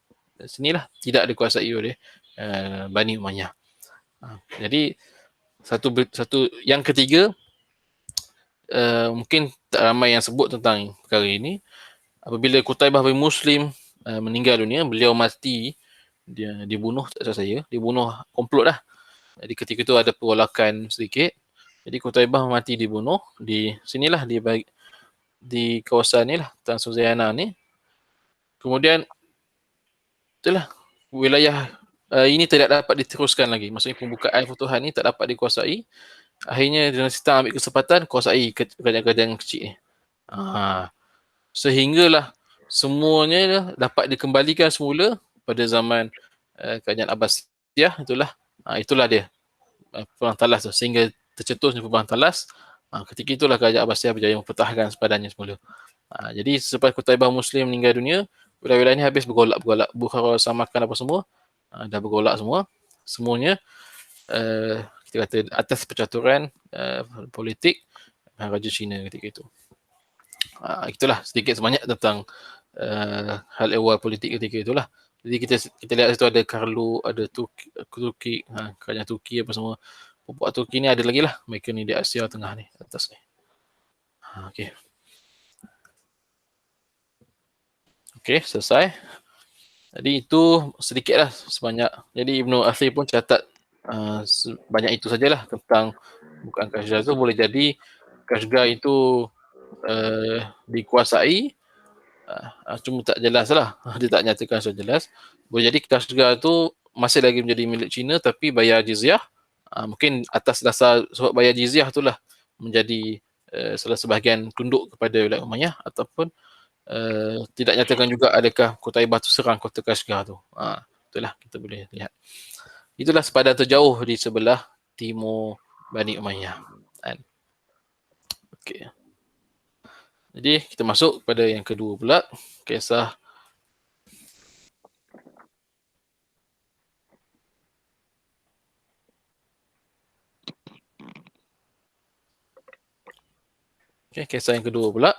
Speaker 2: sinilah, tidak dikuasai oleh Bani Umayyah. Jadi satu yang ketiga, mungkin tak ramai yang sebut tentang perkara ini. Apabila Qutaibah bin Muslim meninggal dunia, beliau mati, dia dibunuh, tak salah saya, dibunuh komplot lah. Jadi ketika itu ada perolakan sedikit. Jadi Qutaibah mati dibunuh di sinilah, di kawasan ni lah, Tang Sozayana ni. Kemudian itulah wilayah ini tidak dapat diteruskan lagi. Maksudnya pembukaan Futuhan ni tak dapat dikuasai. Akhirnya dinasti Tang ambil kesempatan kuasai kerajaan-kerajaan kecil ni. Sehinggalah semuanya dapat dikembalikan semula pada zaman kerajaan Abbasiyah. Itulah dia Perang Talas tu, sehingga tercetusnya Perang Talas. Ketika itulah kerajaan Abbasiyah berjaya mempertahankan sepadannya semula. Jadi selepas Qutaibah Muslim meninggal dunia, wilayah-wilayah ni habis bergolak. Bukhara, Samarkand apa semua dah bergolak semua. Semuanya kita kata atas percaturan politik Raja Cina ketika itu. Itulah sedikit sebanyak tentang hal ehwal politik ketika itulah. Jadi kita lihat situ ada Karlu, ada Turki, kerajaan Turki apa semua. Puak Turki ni ada lagi lah. Mereka ni di Asia Tengah ni, atas ni. Okey. Okey, selesai. Jadi itu sedikit lah sebanyak. Jadi Ibnu Athir pun catat banyak itu sajalah tentang bukan Kashgar tu. Boleh jadi Kashgar itu dikuasai cuma tak jelas lah. Dia tak nyatakan secara jelas. Boleh jadi Kashgar tu masih lagi menjadi milik Cina tapi bayar jizyah. Mungkin atas dasar sebab bayar jizyah itulah menjadi salah sebahagian tunduk kepada wilayah Umayyah, ataupun tidak nyatakan juga adakah Qutaibah tu serang kota Kashgar tu. Itulah kita boleh lihat. Itulah sepadan terjauh di sebelah timur Bani Umayyah. Okey. Jadi kita masuk pada yang kedua pula, kisah kisah yang kedua pula.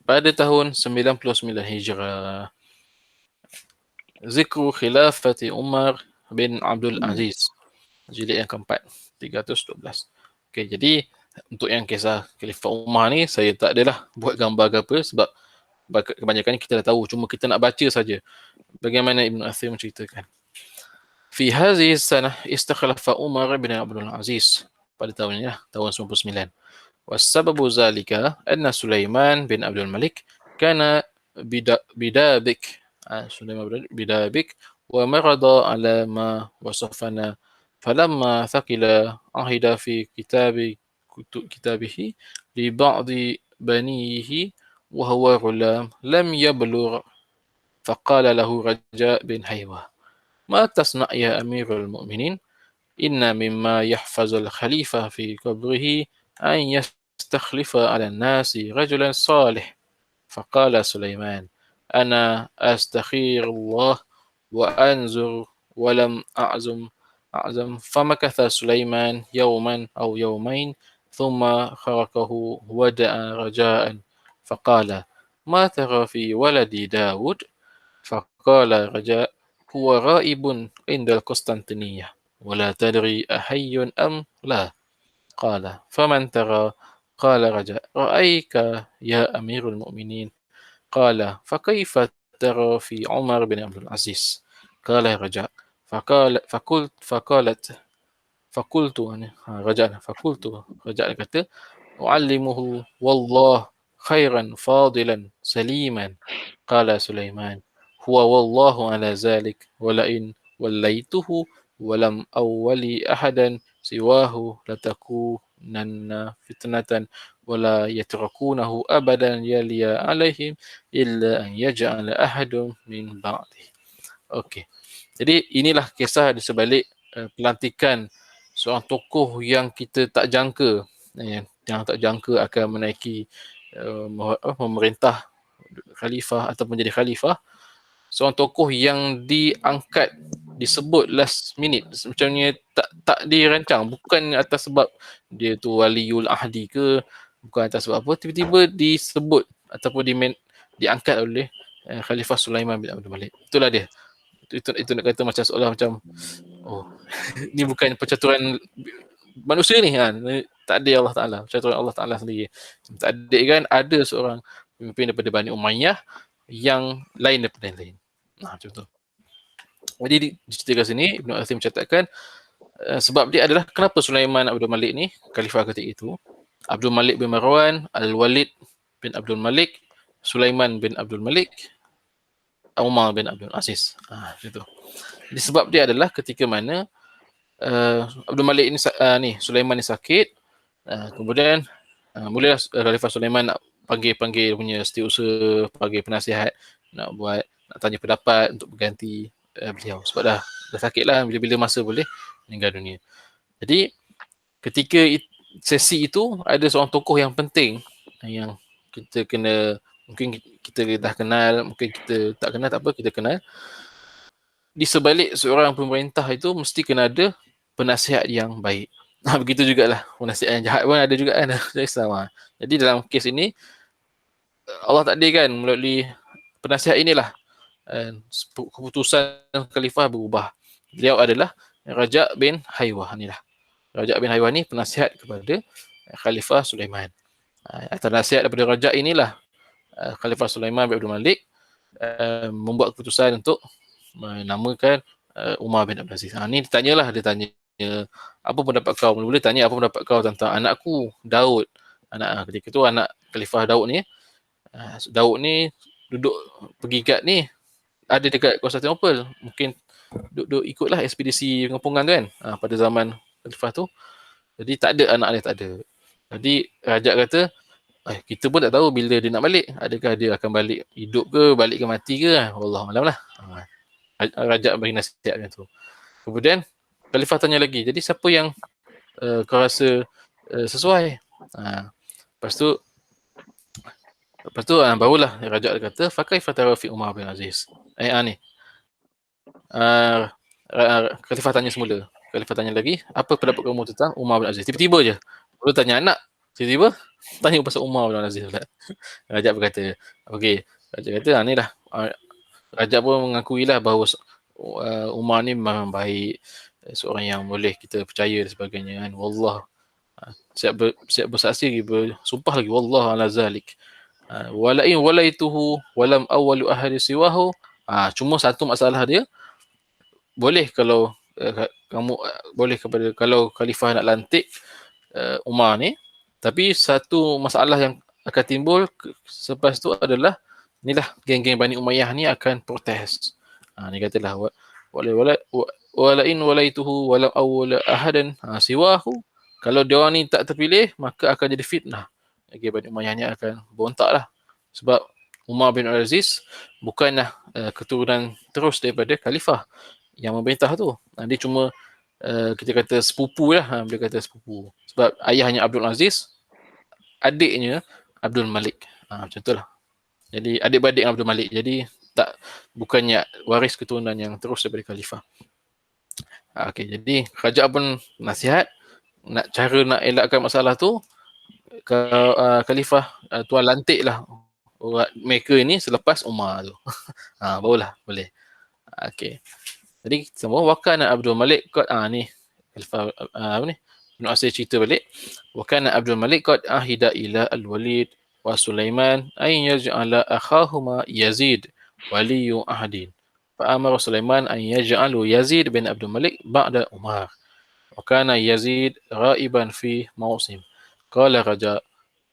Speaker 2: Pada tahun 99 Hijrah, Zikru Khilafati Umar bin Abdul Aziz, jilid yang keempat, 312. Okey, jadi untuk yang kisah Khalifah Umar ni, saya tak adalah buat gambar ke apa, sebab kebanyakan kita dah tahu, cuma kita nak baca saja bagaimana Ibn Athir menceritakan. Fi hadhihi sanah istakhlafa Umar bin Abdul Aziz, pada tahun ini lah, tahun 99. والسبب ذلك أن سليمان بن عبد الملك كان بدابك سليمان بدابك ومرض على ما وصفنا فلما ثقل عهد في كتابه لبعض بنيه وهو غلام لم يبلغ فقال له رجاء بن حيوة ما تصنع يا أمير المؤمنين إن مما يحفظ الخليفة في قبره أن يستخلف على الناس رجلا صالح. فقال سليمان أنا أستخير الله وأنظر ولم أعزم فمكث سليمان يوما أو يومين ثم خرقه ودعا رجاء فقال ما ترى في ولدي داود؟ فقال رجاء هو غائب عند القسطنطينية ولا تدري أحي أم لا؟ قال فمن ترى؟ قال رجاء رأيك يا أمير المؤمنين. قال فكيف ترى في عمر بن عبد العزيز؟ قال رجاء فقلت رجاء kata أعلمه والله خيرا فاضلا سليما. قال سليمان هو والله على ذلك ولئن وليته ولم أولي أحدا سواه لتكونن فتنة ولا يتركونه أبدا يلي عليهم إلا أن يجعل أحد من بعده. Okey. Jadi inilah kisah di sebalik pelantikan seorang tokoh yang kita tak jangka, yang tak jangka akan menaiki memerintah khalifah atau menjadi khalifah. Seorang tokoh yang diangkat, disebut last minute, macamnya tak dirancang, bukan atas sebab dia tu waliul ahdi ke, bukan atas sebab apa, tiba-tiba disebut ataupun diangkat oleh Khalifah Sulaiman bin Abdul Malik. Itulah dia. Itu nak kata macam seolah macam ni bukan percaturan manusia ni kan, tak ada Allah Ta'ala, percaturan Allah Ta'ala sendiri. Tak ada kan, ada seorang pemimpin daripada Bani Umayyah yang lain daripada yang lain. Macam tu. Jadi diceritakan sini, Ibn Athir mencatatkan sebab dia adalah kenapa Sulaiman Abdul Malik ni khalifah ketika itu. Abdul Malik bin Marwan, Al-Walid bin Abdul Malik, Sulaiman bin Abdul Malik, Umar bin Abdul Aziz. Macam tu. Jadi sebab dia adalah ketika mana Abdul Malik ni Sulaiman ni sakit, kemudian mulalah Khalifah Sulaiman nak panggil punya setiausaha, panggil penasihat, nak tanya pendapat untuk mengganti beliau, sebab dah sakit lah, bila-bila masa boleh meninggal dunia. Jadi ketika sesi itu ada seorang tokoh yang penting yang kita kena, mungkin kita dah kenal, mungkin kita tak kenal, tak apa, kita kenal. Di sebalik seorang pemerintah itu mesti kena ada penasihat yang baik. Begitu jugalah penasihat yang jahat pun ada juga kan, Islam. Jadi dalam kes ini Allah takdirkan melalui penasihat inilah keputusan khalifah berubah. Beliau adalah Raja' bin Haywah inilah. Raja' bin Haywah ni penasihat kepada Khalifah Sulaiman. Atas nasihat daripada Raja' inilah Khalifah Sulaiman bin Abdul Malik membuat keputusan untuk menamakan Umar bin Abdul Aziz. Ni dia tanya apa pendapat kau? Mula-mula tanya apa pendapat kau tentang anakku Daud. Ketika tu anak Khalifah Daud ni duduk pergi kat ni, ada dekat Konstantinopel, mungkin duduk ikutlah ekspedisi pengepungan tu kan, pada zaman khalifah tu. Jadi tak ada anak dia, tak ada. Jadi raja kata, kita pun tak tahu bila dia nak balik. Adakah dia akan balik hidup ke, balik ke mati ke? Wallahualam lah. Raja bagi nasihat macam tu. Kemudian khalifah tanya lagi, jadi siapa yang kau rasa sesuai? Lepas tu barulah raja kata, fakaifa tara fi Umar bin Aziz. Ni. Khalifah tanya semula. Khalifah tanya lagi, apa pendapat kamu tentang Umar bin Aziz? Tiba-tiba je. Baru tanya anak, tiba-tiba tanya pasal Umar bin Aziz pula. Raja berkata, okey. Raja kata, ni lah. Raja pun mengakui lah bahawa Umar ni memang baik, seorang yang boleh kita percaya dan sebagainya kan. Wallah. Siap bersaksi, bersumpah lagi. Wallah ala zalik. Walain walaituhu walam awwalu ahli siwahu. Cuma satu masalah dia, boleh kalau kamu boleh kepada kalau khalifah nak lantik Umar ni, tapi satu masalah yang akan timbul selepas tu adalah inilah geng-geng Bani Umayyah ni akan protes. Ni katalah walain walaituhu walam awwala ahadan siwahu, kalau dia orang ni tak terpilih maka akan jadi fitnah. Geng Bani Umayyah ni akan berontaklah, sebab Umar bin Aziz bukanlah keturunan terus daripada khalifah yang memerintah tu. Dia cuma kita kata sepupu lah. Dia kata sepupu. Sebab ayahnya Abdul Aziz, adiknya Abdul Malik. Macam tu lah. Jadi adik-beradik Abdul Malik. Jadi bukannya waris keturunan yang terus daripada khalifah. Okey, jadi raja pun nasihat, cara nak elakkan masalah tu, khalifah tuan lantik lah mereka ni selepas Umar tu. Barulah boleh. Okey. Jadi semua wakana Abdul Malik qad ni Khalifah ni Ibn Asir cerita balik, wakana Abdul Malik qad ahida ila al-Walid wa Sulaiman ay yaj'ala akhahuma Yazid waliyu ahdin. Fa amara Sulaiman an yaj'alu Yazid bin Abdul Malik ba'da Umar. Wa kana Yazid ghaiban fi mawsim. Qala raja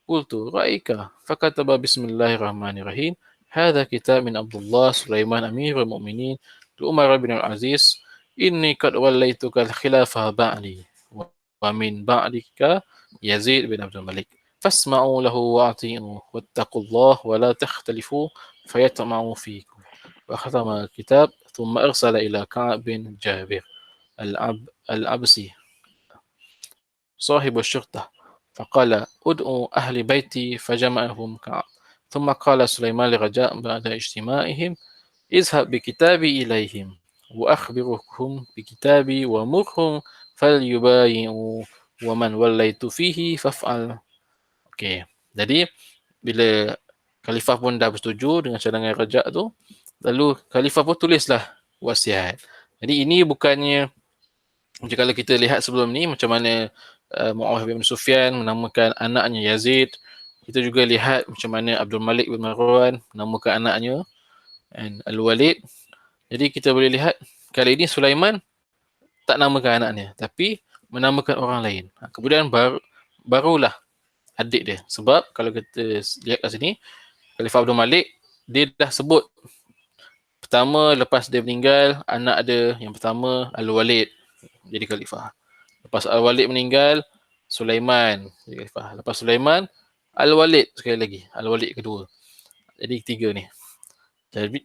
Speaker 2: qultu ra'ika fakataba bismillahirrahmanirrahim. Hadha kitab min Abdullah Sulaiman amirul mu'minin Umar bin Al-Aziz, inni qad wallaituka al-khilafah ba'di wa min ba'dika Yazid bin Abdul Malik. Fasma'u lahu wa'ati'u wattaqullah wa la takhtalifu fayatma'u fikum. Wa khatama al-kitab thumma arsala ila Ka'ab bin Jabir al-Absi صاحب الشرطة فقال ادعوا أهل بيتي فجمعهم كعب ثم قال سليمان لرجاء بعد اجتماعهم اذهب بكتابي إليهم وأخبرهم بكتابي ومرهم فليبايعوا ومن وليت فيه فافعل. Okey, jadi bila khalifah pun dah bersetuju dengan cadangan raja tu, lalu khalifah pun tulislah wasiat. Jadi ini bukannya macam kalau kita lihat sebelum ni macam mana Muawiyah bin Sufyan menamakan anaknya Yazid, kita juga lihat macam mana Abdul Malik bin Marwan menamakan anaknya Al-Walid. Jadi kita boleh lihat kali ini Sulaiman tak namakan anaknya, tapi menamakan orang lain. Kemudian barulah adik dia. Sebab kalau kita lihat kat sini, Khalifah Abdul Malik, dia dah sebut pertama lepas dia meninggal, anak dia yang pertama Al-Walid jadi khalifah. Lepas Al-Walid meninggal, Sulaiman jadi khalifah. Lepas Sulaiman, Al-Walid sekali lagi, Al-Walid kedua. Jadi tiga ni.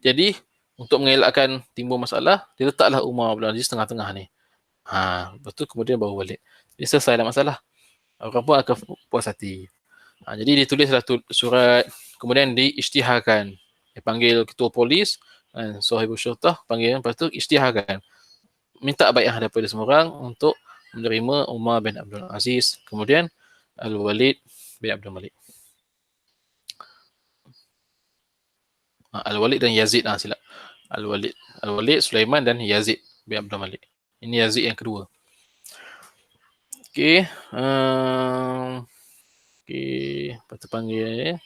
Speaker 2: Jadi untuk mengelakkan timbul masalah, dia letaklah Umar bin Aziz tengah-tengah ni. Lepas tu kemudian baru balik. Jadi selesailah masalah. Orang pun akan puas hati. Jadi dia tulislah surat, kemudian diisytiharkan. Dia panggil ketua polis, sahibul syurtah, panggil, lepas tu isytiharkan. Minta bai'ah daripada semua orang untuk menerima Umar bin Abdul Aziz, kemudian Al-Walid bin Abdul Malik. Al-Walid dan Yazid, silap. Al-Walid, Sulaiman dan Yazid bin Abdul Malik. Ini Yazid yang kedua. Okey. Lepas tu panggil.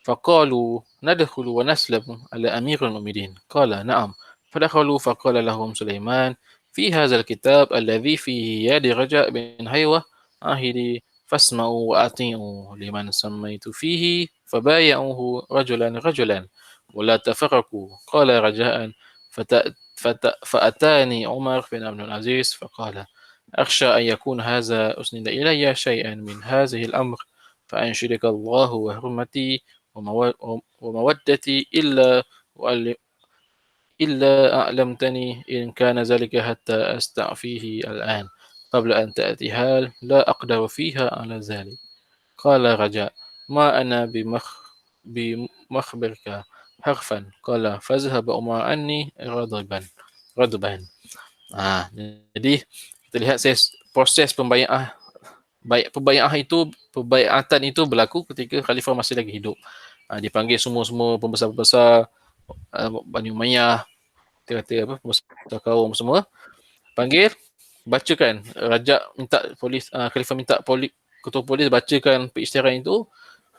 Speaker 2: Faqalu nadkhulu wa naslam ala amirul mu'minin. Qala na'am. Fadakhalu faqala lahum Sulaiman fi hadzal kitab alladhi fihi yadi Raja' bin Haywah ahidi فاسمعوا وأطيعوا لمن سميت فيه فبايعوه رجلا ولا تفرقوا. قال رجاء فأتاني عمر بن عبد العزيز فقال أخشى أن يكون هذا أسند إلي شيئا من هذه الأمر فأنشدك الله وحرمتي ومودتي إلا أعلمتني إن كان ذلك حتى أستعفيه الآن قبل أن تأتي حال لا أقدر فيها على ذلك. قال رجاء ما أنا بمخبرك حرفا. قال فاذهب أمر عني غضبا. Jadi kita lihat proses pembayatan itu berlaku ketika khalifah masih lagi hidup. Dipanggil semua pembesar-pembesar Bani Umayyah, kata apa, pembesar kaum semua, panggil, bacakan, khalifah minta ketua polis bacakan perisytiharan itu.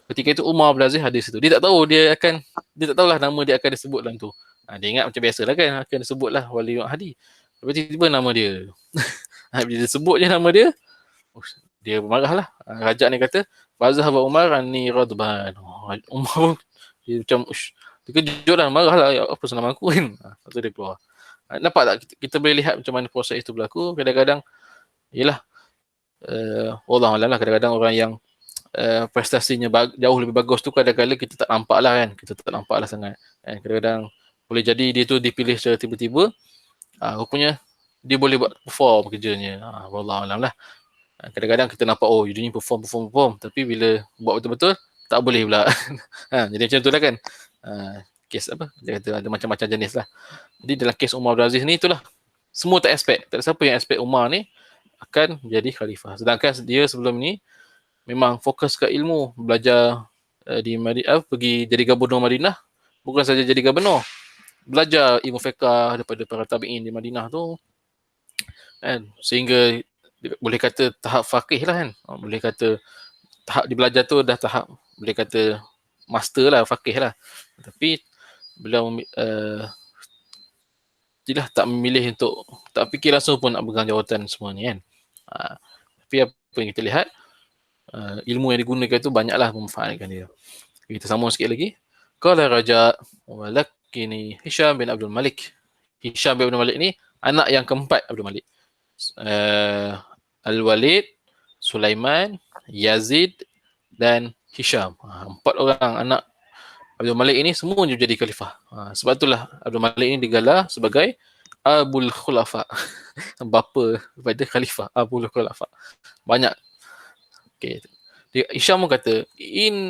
Speaker 2: Ketika itu Umar bin Aziz hadir situ. Dia tak tahulah nama dia akan disebut dalam tu. Dia ingat macam biasalah kan, akan disebutlah Wali Hadi. Tapi tiba-tiba nama dia. Bila dia sebut je nama dia, dia marahlah. Raja ni kata, Fazhab Umar anni radban. Umar dia macam terkejut lah, marahlah, apa senama aku kan. Lepas tu dia keluar. Nampak tak kita boleh lihat macam mana proses itu berlaku. Kadang-kadang yalah, Wallahualam lah, kadang-kadang orang yang prestasinya jauh lebih bagus tu kadang-kadang kita tak nampak lah kan, sangat. Kadang-kadang boleh jadi dia tu dipilih secara tiba-tiba, rupanya dia boleh buat perform kerjanya. Wallahualam lah. Kadang-kadang kita nampak dia ni perform, tapi bila buat betul-betul tak boleh pula. Jadi macam tu lah kan. Kes apa, dia kata ada macam-macam jenis lah. Jadi dalam kes Umar bin Aziz ni itulah, semua tak expect, tak ada siapa yang expect Umar ni akan jadi khalifah. Sedangkan dia sebelum ni memang fokus ke ilmu, belajar di Madinah, pergi jadi gubernur Madinah, bukan saja jadi gubernur, belajar ilmu fiqh daripada para tabi'in di Madinah tu, kan, sehingga boleh kata tahap faqih lah kan, boleh kata tahap dia belajar tu dah tahap boleh kata master lah, faqih lah. Tapi beliau tidak tak memilih untuk, tak fikir langsung pun nak pegang jawatan semua ni kan. Tapi apa yang kita lihat, ilmu yang digunakan itu banyaklah memanfaatkan dia. Kita sambung sikit lagi. Qala Raja walakini Hisham bin Abdul Malik. Hisham bin Abdul Malik ni anak yang keempat Abdul Malik. Al-Walid, Sulaiman, Yazid dan Hisham. 4 orang anak Abdul Malik ini semua jadi khalifah. Sebab itulah Abdul Malik ini digelar sebagai Abul Khulafa. Bapa kepada khalifah, Abul Khulafa. Banyak. Okay. Hisham kata,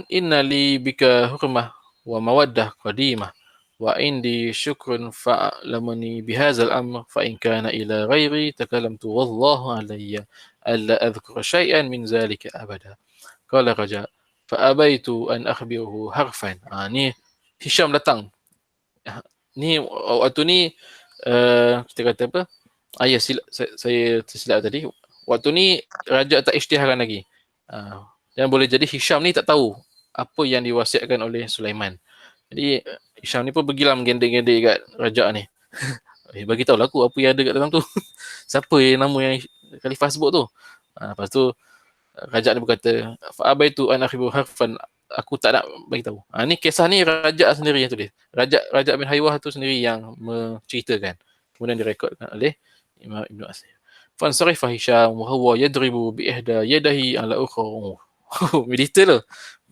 Speaker 2: inna li bika hurmah wa mawaddah qadimah wa indi syukrun fa'lamuni bihadzal amr fa in kana ila ghairi takalamtu wallahu alayya alla adhkura syai'an min zalika abada. Qala Raja fa'abaitu an akhbiruhu harfan. Ni Hisham datang. Ni waktu ni kita kata apa? Saya tersilap tadi. Waktu ni Raja tak isytiharan lagi. Dan boleh jadi Hisham ni tak tahu apa yang diwasiatkan oleh Sulaiman. Jadi Hisham ni pun pergilah menggendek-gendek kat Raja ni. Bagi tahulah aku apa yang ada kat dalam tu. Siapa yang nama yang khalifah sebut tu. Lepas tu Raja ni berkata, fa'abaitu an akhibu harfan, aku tak nak bagi tahu. Ni kisah ni Raja sendiri yang tulis. Raja bin Haywah tu sendiri yang menceritakan. Kemudian direkodkan oleh Imam Ibn Asir. Fansarifa Hisham wa huwa yadribu bi ihda yadahi ala ukhra. Medita tu.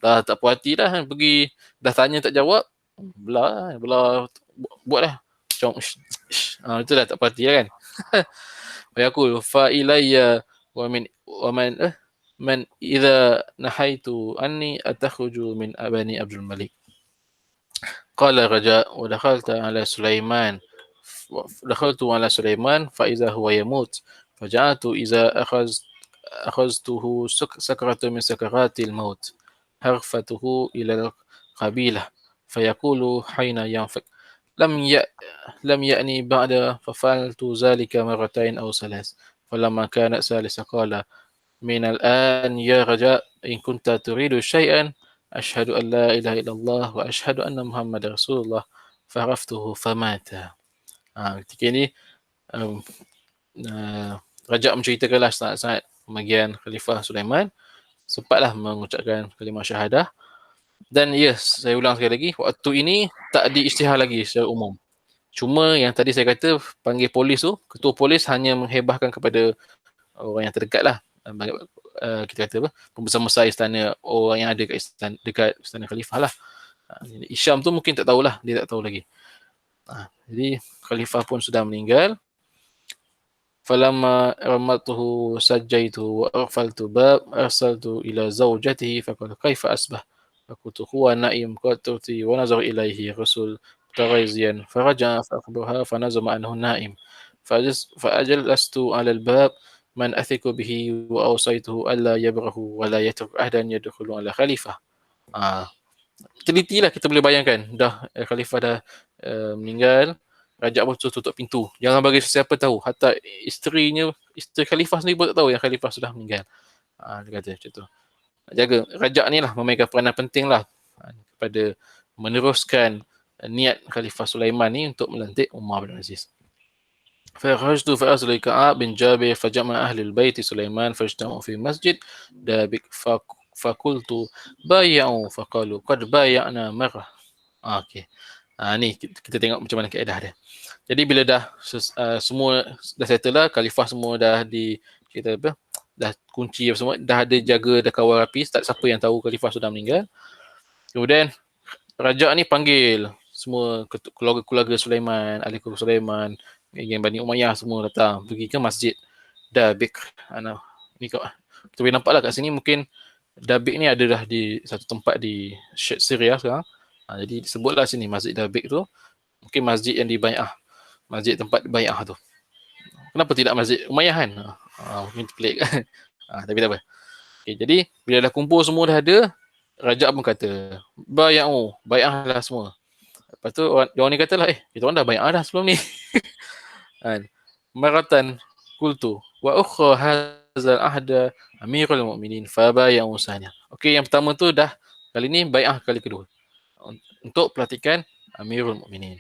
Speaker 2: Dah tak puas hati dah, pergi dah tanya tak jawab. Belah buatlah. Itu dah tak puas hati lah kan. Wa yaqul fa ilayya wa man idza nahaitu anni atakhruju min abani Abdul Malik. Qala Raja wa dakhaltu ala Sulaiman fa idza huwa yamut faja'atu idza akhaztuhu sakratu min sakaratil maut harfatuhu ila al-qabilah fayaqulu hayna yanfak lam ya'ni ba'da fafaltu zalika marratain aw salas falamma kana salisa qala min al-an ya Raja in kunta turidu syai'an ashhadu an la ilaha illallah wa ashhadu anna Muhammadar Rasulullah faraftuhu famata. Ketika ini Raja menceritakanlah sangat-sangat pembagian Khalifah Sulaiman. sempatlah mengucapkan kalimah syahadah. Dan yes, saya ulang sekali lagi, waktu ini tak diisytihar lagi secara umum. Cuma yang tadi saya kata panggil polis tu, ketua polis hanya menghebahkan kepada orang yang terdekat lah. Kita kata apa, pembesar-besar istana, orang yang ada dekat istana khalifah lah. Isyam tu mungkin tak tahulah, dia tak tahu lagi. Jadi khalifah pun sudah meninggal. Falamma ramaltuhu sajjaitu wa aghfaltu bab arsaltu ila zawjatihi faqala kaifa asbah فقلت هو نائم قد تؤتي ونظر إليه رسول تغيزيا فرجع فأخبرها فنزم أنه نائم فأجلست على الباب من أثق به وأوصيته ألا يبره ولا يترك أحدا يدخل على خليفة. Telitilah kita boleh bayangkan dah khalifah dah meninggal, raja pun tutup pintu, jangan bagi sesiapa tahu, hatta isteri khalifah sendiri pun tak tahu yang khalifah sudah meninggal. Dia kata macam tu. Jaga raja ni lah memainkan peranan penting lah kepada meneruskan niat Khalifah Sulaiman ni untuk melantik Umar bin Aziz. فخرجت فأرسل كعب بن جابر فجمع أهل البيت سليمان فاجتمعوا في مسجد دابك فقلت بايعوا فقالوا قد بايعنا مرة. Okay. Ni kita tengok macam mana kaedah dia. Jadi bila dah semua dah settle lah, khalifah semua dah kita apa, dah kunci semua, dah ada jaga, dah kawal rapi, tak siapa yang tahu khalifah sudah meninggal. Kemudian raja ni panggil semua keluarga Sulaiman, ahli keluarga Sulaiman, geng Bani Umayyah semua datang pergi ke masjid Dabik. Ni kita boleh nampak lah kat sini, mungkin Dabik ni adalah di satu tempat di Syria sekarang. Jadi disebutlah sini masjid Dabik tu mungkin masjid yang dibai'ah, masjid tempat bai'ah tu. Kenapa tidak masjid Umayyah kan? Mungkin pelik kan. Tapi tak apa. Okay, jadi bila dah kumpul semua dah ada, raja pun kata, bai'ah lah semua. Lepas tu orang ni katalah, kita orang dah bai'ah dah sebelum ni. Maratan qultu wa ukhra hadzal ahda amirul mu'minin fa bai'u sanya. Okey, yang pertama tu dah kali ni bai'ah kali kedua untuk pelantikan amirul mu'minin.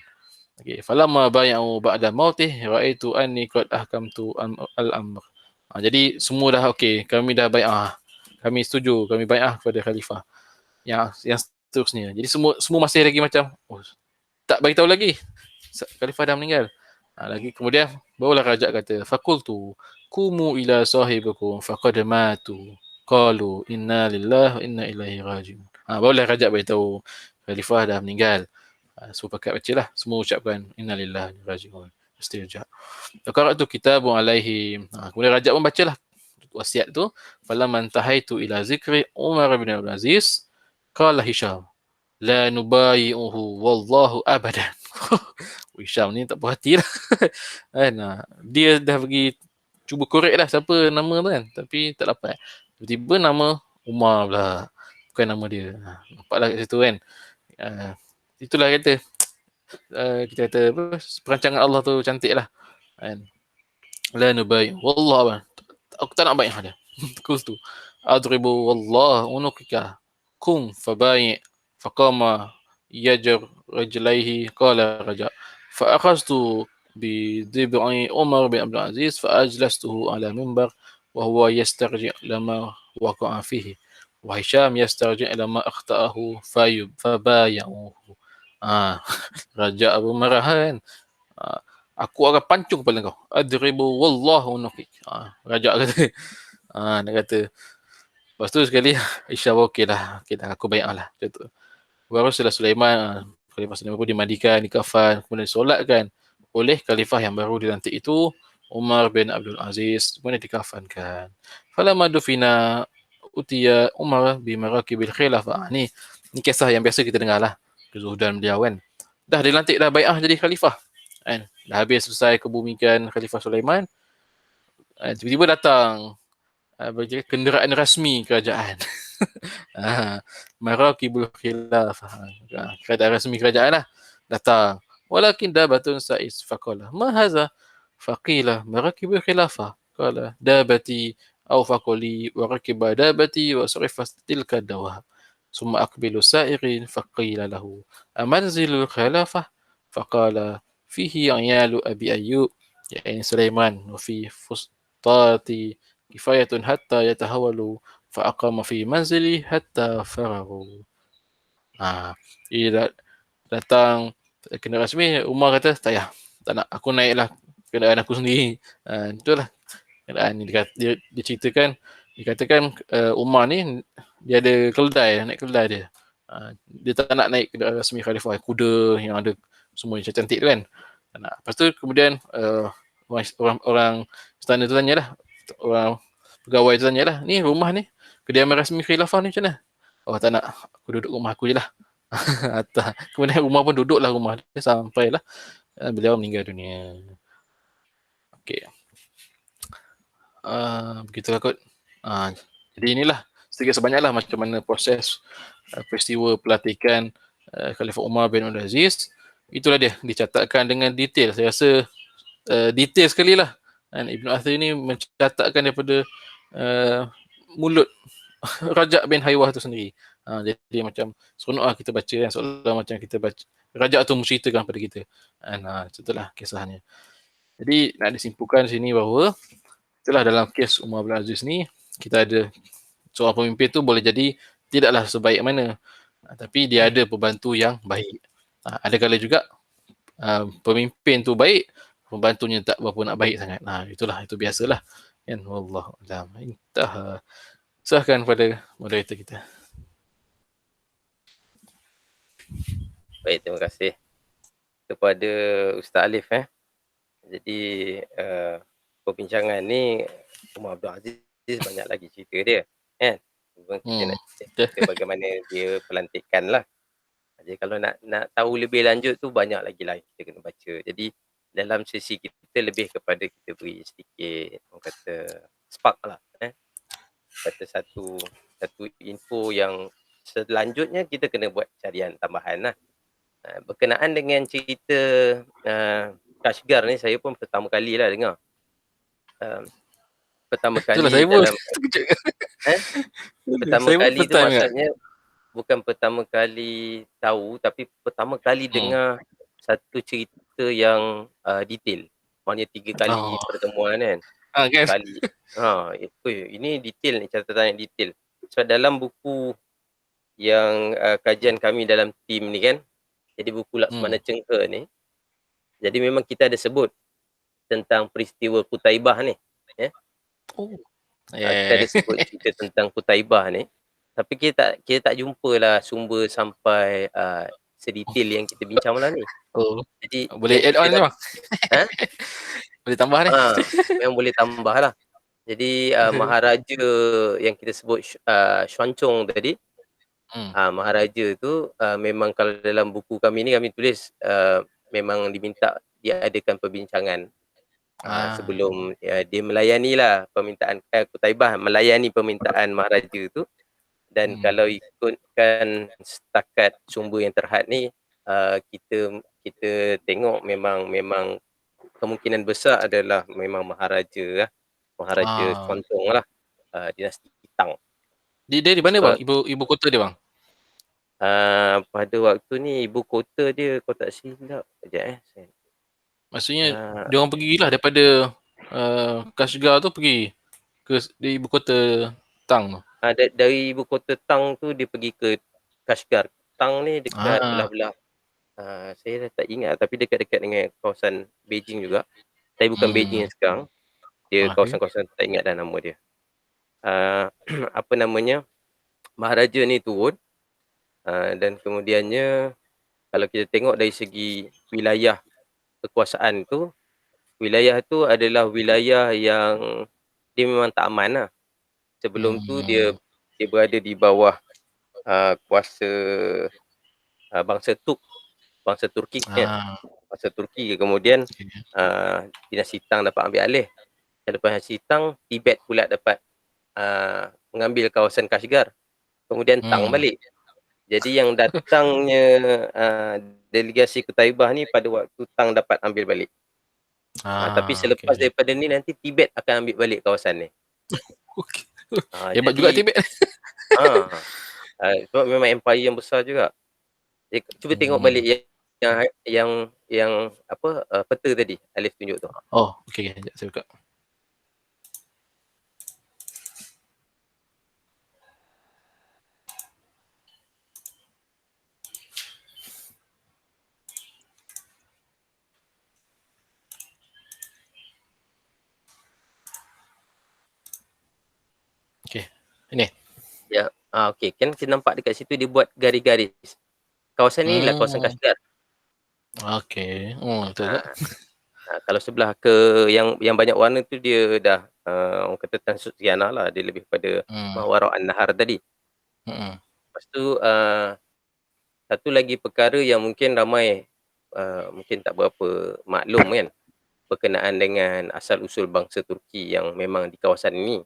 Speaker 2: Okey, falamma bai'u ba'da mautih ra'aitu anni qad ahkamtu al-amr. Jadi semua dah okey, kami dah bai'ah. Kami setuju, kami bai'ah kepada khalifah. Yang seterusnya. Jadi semua masih lagi macam tak bagi tahu lagi. Khalifah dah meninggal. Lagi kemudian barulah raja kata faqultu kumu ila sahibikum faqad matu qalu inna lillahi wa inna ilaihi rajiun. Barulah raja beritahu khalifah dah meninggal. Semua pakat bacalah, semua ucapkan inna lillahi wa rajiun. Istirja. Qara'tu kitabun alaihi. Kemudian raja pun bacalah wasiat tu. Falamma tahaitu ila zikri Umar bin Abdul Aziz qala Hisham la nubayi'uhu wallahu abadan. Hisham ni tak puas hati lah. Dia dah pergi cuba korek lah siapa nama tu kan, tapi tak dapat. Tiba-tiba nama Umar pula, bukan nama dia. Nampaklah kat situ kan. Itulah kata kita kata apa, perancangan Allah tu cantik lah kan. La nubayi wallah, aku tak nak baik dia. Qultu adribu wallah unuqika kum fabayi faqama yajar rajlaihi qala raja فأخذت بضبع عمر بن عبد العزيز فأجلسته على منبر وهو يسترجع لما وقع فيه وهشام يسترجع لما أخطأه فبايعوه. Raja Abu marah kan. Aku akan pancung kepala kau. Adribu wallahu nuqik. Raja kata. Dia kata. Lepas tu sekali Aisyah okey dah, aku bai'ah lah. Macam tu. Rasulullah Sulaiman, Khalifah Sulaiman pun dimandikan, dikafan, kemudian disolatkan oleh khalifah yang baru dilantik itu, Umar bin Abdul Aziz, kemudian dikafankan. Falamma dufina utiya Umar bi marakibil khilafah. Ni kisah yang biasa kita dengar lah, kezuhudan beliau kan. Dah dilantik dah bai'ah jadi khalifah kan. Dah habis selesai kebumikan Khalifah Sulaiman, tiba-tiba datang kenderaan rasmi kerajaan. Marakibul khilafah, kerajaan rasmi kerajaan lah datang. Walakin dabatun sa'is faqala ma hadza faqila marakibul khilafah qala dabati aw faqali wa rakiba dabati wa sarifat tilka dawab summa aqbilu sa'irin faqila lahu amanzilul khilafah faqala fihi ayalu abi ayyub yani Sulaiman wa fi fustati kifayatun hatta yatahawalu فأقام في منزلي حتى فرغوا. Dia datang kenderaan resmi, Umar kata tak payah, tak nak, aku naiklah kenderaan aku sendiri. Itulah kenderaan ni dia ceritakan, dikatakan Umar ni dia ada keldai, naik keldai dia. Dia tak nak naik kenderaan rasmi khalifah, kuda yang ada semua yang cantik tu kan. Tak nak. Lepas tu kemudian orang istana tu tanyalah, orang pegawai tu tanyalah, ni rumah ni, kediaman rasmi khilafah ni macam mana? Oh tak nak, aku duduk rumah aku je lah. Atas. Kemudian Umar pun duduklah rumah dia sampailah beliau meninggal dunia. Okey. Begitulah kot. Jadi inilah sedikit sebanyaklah macam mana proses peristiwa pelantikan Khalifah Umar bin Abdul Aziz. Itulah dia, dicatatkan dengan detail. Saya rasa detail sekali lah. Dan Ibn Athir ni mencatatkan daripada mulut Raja' bin Haywah tu sendiri. Jadi macam seronok lah kita baca kan, seolah macam kita baca Raja' tu menceritakan pada kita. Itulah kisahnya. Jadi nak disimpulkan sini bahawa itulah dalam kes Umar bin Aziz ni, kita ada seorang pemimpin tu boleh jadi tidaklah sebaik mana, tapi dia ada pembantu yang baik. Ada kala juga pemimpin tu baik, pembantunya tak berapa nak baik sangat. Itu biasalah. Kan, wallahu a'lam. Intah. Serahkan pada moderator kita.
Speaker 1: Baik, terima kasih kepada Ustaz Alif. Jadi perbincangan ni Umar Abdul Aziz banyak lagi cerita dia kan. Kita nak cerita bagaimana dia pelantikan lah. Jadi kalau nak tahu lebih lanjut tu banyak lagi lah kita kena baca. Jadi dalam sesi kita lebih kepada kita beri sedikit orang kata spark lah. Kata satu info yang selanjutnya kita kena buat carian tambahan lah. Berkenaan dengan cerita Kashgar ni, saya pun pertama kali lah dengar. Pertama kali
Speaker 2: saya
Speaker 1: dalam pertama
Speaker 2: saya
Speaker 1: kali tu
Speaker 2: maksudnya
Speaker 1: bukan pertama kali tahu, tapi pertama kali dengar satu cerita yang detail. Maknanya 3 kali pertemuan kan.
Speaker 2: kan?
Speaker 1: Kali. Ini detail ni, catatan yang detail. Sebab dalam buku yang kajian kami dalam tim ni kan, jadi buku Laksmana Cengka ni, jadi memang kita ada sebut tentang peristiwa Kutaibah ni. Kita ada sebut cerita tentang Kutaibah ni, tapi kita tak jumpalah sumber sampai sedetail yang kita bincang malam ni. Jadi
Speaker 2: boleh add on ni bang. Boleh tambah ni.
Speaker 1: Memang boleh tambah lah. Jadi Maharaja yang kita sebut Xuanzong tadi, Maharaja tu memang kalau dalam buku kami ni kami tulis memang diminta diadakan perbincangan sebelum dia melayani lah permintaan Kutaibah, melayani permintaan Maharaja tu. Dan kalau ikutkan setakat sumber yang terhad ni, kita tengok memang kemungkinan besar adalah memang Maharaja Xuanzong lah, dinasti Tang.
Speaker 2: Dia di mana bang? Ibu kota dia bang?
Speaker 1: Pada waktu ni ibu kota dia, kalau tak silap, sekejap
Speaker 2: Maksudnya dia orang pergilah daripada Kashgar tu pergi ke ibu kota Tang tu.
Speaker 1: Dari ibu kota Tang tu dia pergi ke Kashgar. Tang ni dekat belah-belah, saya dah tak ingat, tapi dekat-dekat dengan kawasan Beijing juga. Tapi bukan Beijing yang sekarang. Dia kawasan-kawasan tak ingat dah nama dia. Apa namanya, Maharaja ni turun, dan kemudiannya kalau kita tengok dari segi wilayah kekuasaan tu, wilayah tu adalah wilayah yang dia memang tak aman lah. Sebelum tu dia berada di bawah kuasa bangsa Turki kan. Bangsa Turki, kemudian dinasti Tang dapat ambil alih. Selepas dinasti Tang, Tibet pula dapat mengambil kawasan Kashgar. Kemudian Tang balik. Jadi yang datangnya delegasi Kutaibah ni pada waktu Tang dapat ambil balik. Tapi selepas daripada ni nanti Tibet akan ambil balik kawasan ni.
Speaker 2: Hebat juga Tibet.
Speaker 1: Sebab memang empire yang besar juga. Cuba tengok balik yang apa peta tadi Alif tunjuk tu.
Speaker 2: Okey, sekejap saya buka. Ini?
Speaker 1: Ya, okey, kan kita nampak dekat situ dia buat garis-garis. Kawasan inilah kawasan
Speaker 2: Hmm,
Speaker 1: Kashgar.
Speaker 2: oke. Oh, betul tak?
Speaker 1: Ha, kalau sebelah ke yang banyak warna tu dia dah, orang kata Transrusiana lah, dia lebih pada
Speaker 2: Hmm,
Speaker 1: Mawara An-Nahar tadi.
Speaker 2: mhm,
Speaker 1: Lepas tu, satu lagi perkara yang mungkin ramai, mungkin tak berapa maklum kan, berkenaan dengan asal-usul bangsa Turki yang memang di kawasan ini.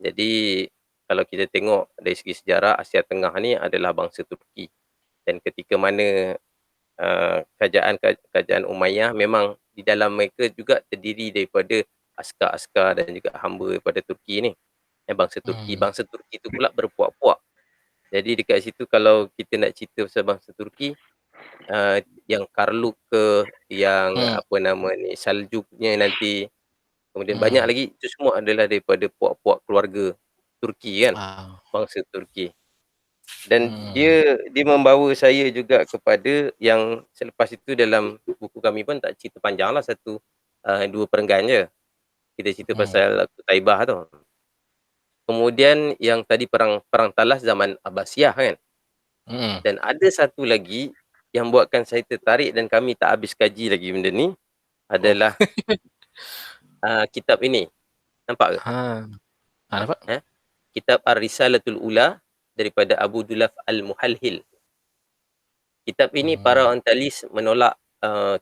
Speaker 1: Jadi, kalau kita tengok dari segi sejarah, Asia Tengah ni adalah bangsa Turki, dan ketika mana, kerajaan Umayyah memang di dalam mereka juga terdiri daripada askar-askar dan juga hamba daripada Turki ni, bangsa Turki.
Speaker 2: hmm,
Speaker 1: Bangsa Turki tu pula berpuak-puak. Jadi dekat situ kalau kita nak cerita pasal bangsa Turki, yang Karluk ke, yang
Speaker 2: hmm,
Speaker 1: apa nama ni, Saljuknya nanti, kemudian banyak
Speaker 2: hmm,
Speaker 1: lagi, itu semua adalah daripada puak-puak keluarga Turki kan,
Speaker 2: ah,
Speaker 1: bangsa Turki. Dan
Speaker 2: hmm,
Speaker 1: dia membawa saya juga kepada yang selepas itu dalam buku kami pun tak cerita panjang lah, satu, 2 perenggan je. Kita cerita
Speaker 2: hmm,
Speaker 1: pasal Qutaibah tu. Kemudian yang tadi perang perang Talas zaman Abbasiyah kan.
Speaker 2: mhm.
Speaker 1: Dan ada satu lagi yang buatkan saya tertarik dan kami tak habis kaji lagi benda ni,
Speaker 2: Oh,
Speaker 1: adalah, kitab ini. Nampak ke?
Speaker 2: ha, nampak?
Speaker 1: Eh? Kitab Ar-Risalatul Ula daripada Abu Dulaf Al-Muhalhil. Kitab ini para
Speaker 2: Hmm,
Speaker 1: orientalis menolak,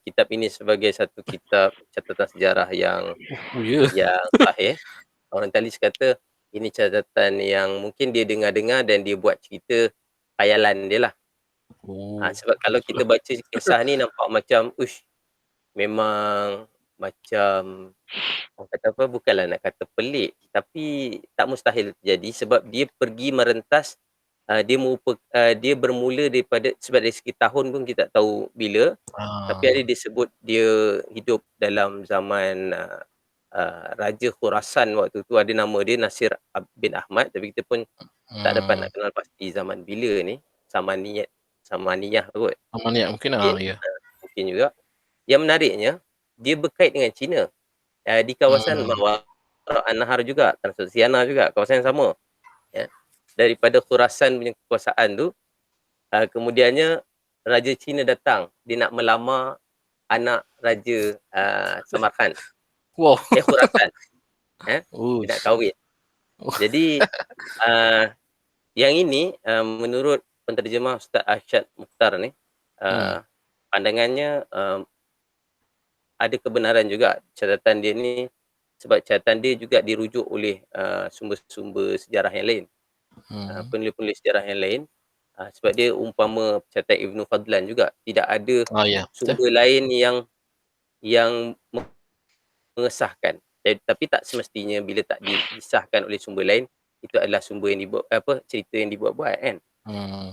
Speaker 1: kitab ini sebagai satu kitab catatan sejarah
Speaker 2: oh, ya?
Speaker 1: yang sahih. Orientalis kata ini catatan yang mungkin dia dengar-dengar dan dia buat cerita khayalan dia lah.
Speaker 2: Oh,
Speaker 1: Sebab kalau kita
Speaker 2: betul.
Speaker 1: baca kisah ni nampak macam, uish, memang macam, orang kata apa, bukanlah nak kata pelik, tapi tak mustahil terjadi sebab dia pergi merentas, dia bermula daripada, sebab dari segi tahun pun kita tak tahu bila, tapi ada
Speaker 2: Ah,
Speaker 1: dia sebut dia hidup dalam zaman, Raja Khurasan waktu tu, ada nama dia Nasir bin Ahmad, tapi kita pun tak dapat
Speaker 2: hmm,
Speaker 1: nak kenal pasti zaman bila ni, Samaniyah kot.
Speaker 2: Amaliyah mungkin,
Speaker 1: Mungkin,
Speaker 2: ya.
Speaker 1: mungkin juga. Yang menariknya, dia berkait dengan Cina. Di kawasan
Speaker 2: Hmm,
Speaker 1: Mawar An-Nahar juga, Transrusiana juga, kawasan yang sama, ya. Daripada Khurasan punya kekuasaan tu, kemudiannya Raja Cina datang, dia nak melamar anak Raja, Samarkand,
Speaker 2: wow.
Speaker 1: Khurasan, dia nak
Speaker 2: Uish.
Speaker 1: kahwin.
Speaker 2: Oh,
Speaker 1: Jadi, uh, yang ini, menurut penterjemah Ustaz Arsyad Mukhtar ni,
Speaker 2: hmm,
Speaker 1: pandangannya, ada kebenaran juga catatan dia ni, sebab catatan dia juga dirujuk oleh, sumber-sumber sejarah yang lain,
Speaker 2: hmm.
Speaker 1: penulis-penulis sejarah yang lain, sebab dia umpama catatan Ibnu Fadlan juga, tidak ada
Speaker 2: Oh, ya, betul.
Speaker 1: sumber lain yang mengesahkan. Tapi tak semestinya bila tak disahkan oleh sumber lain, itu adalah sumber yang dibuat, apa, cerita yang dibuat-buat kan.
Speaker 2: Hmm,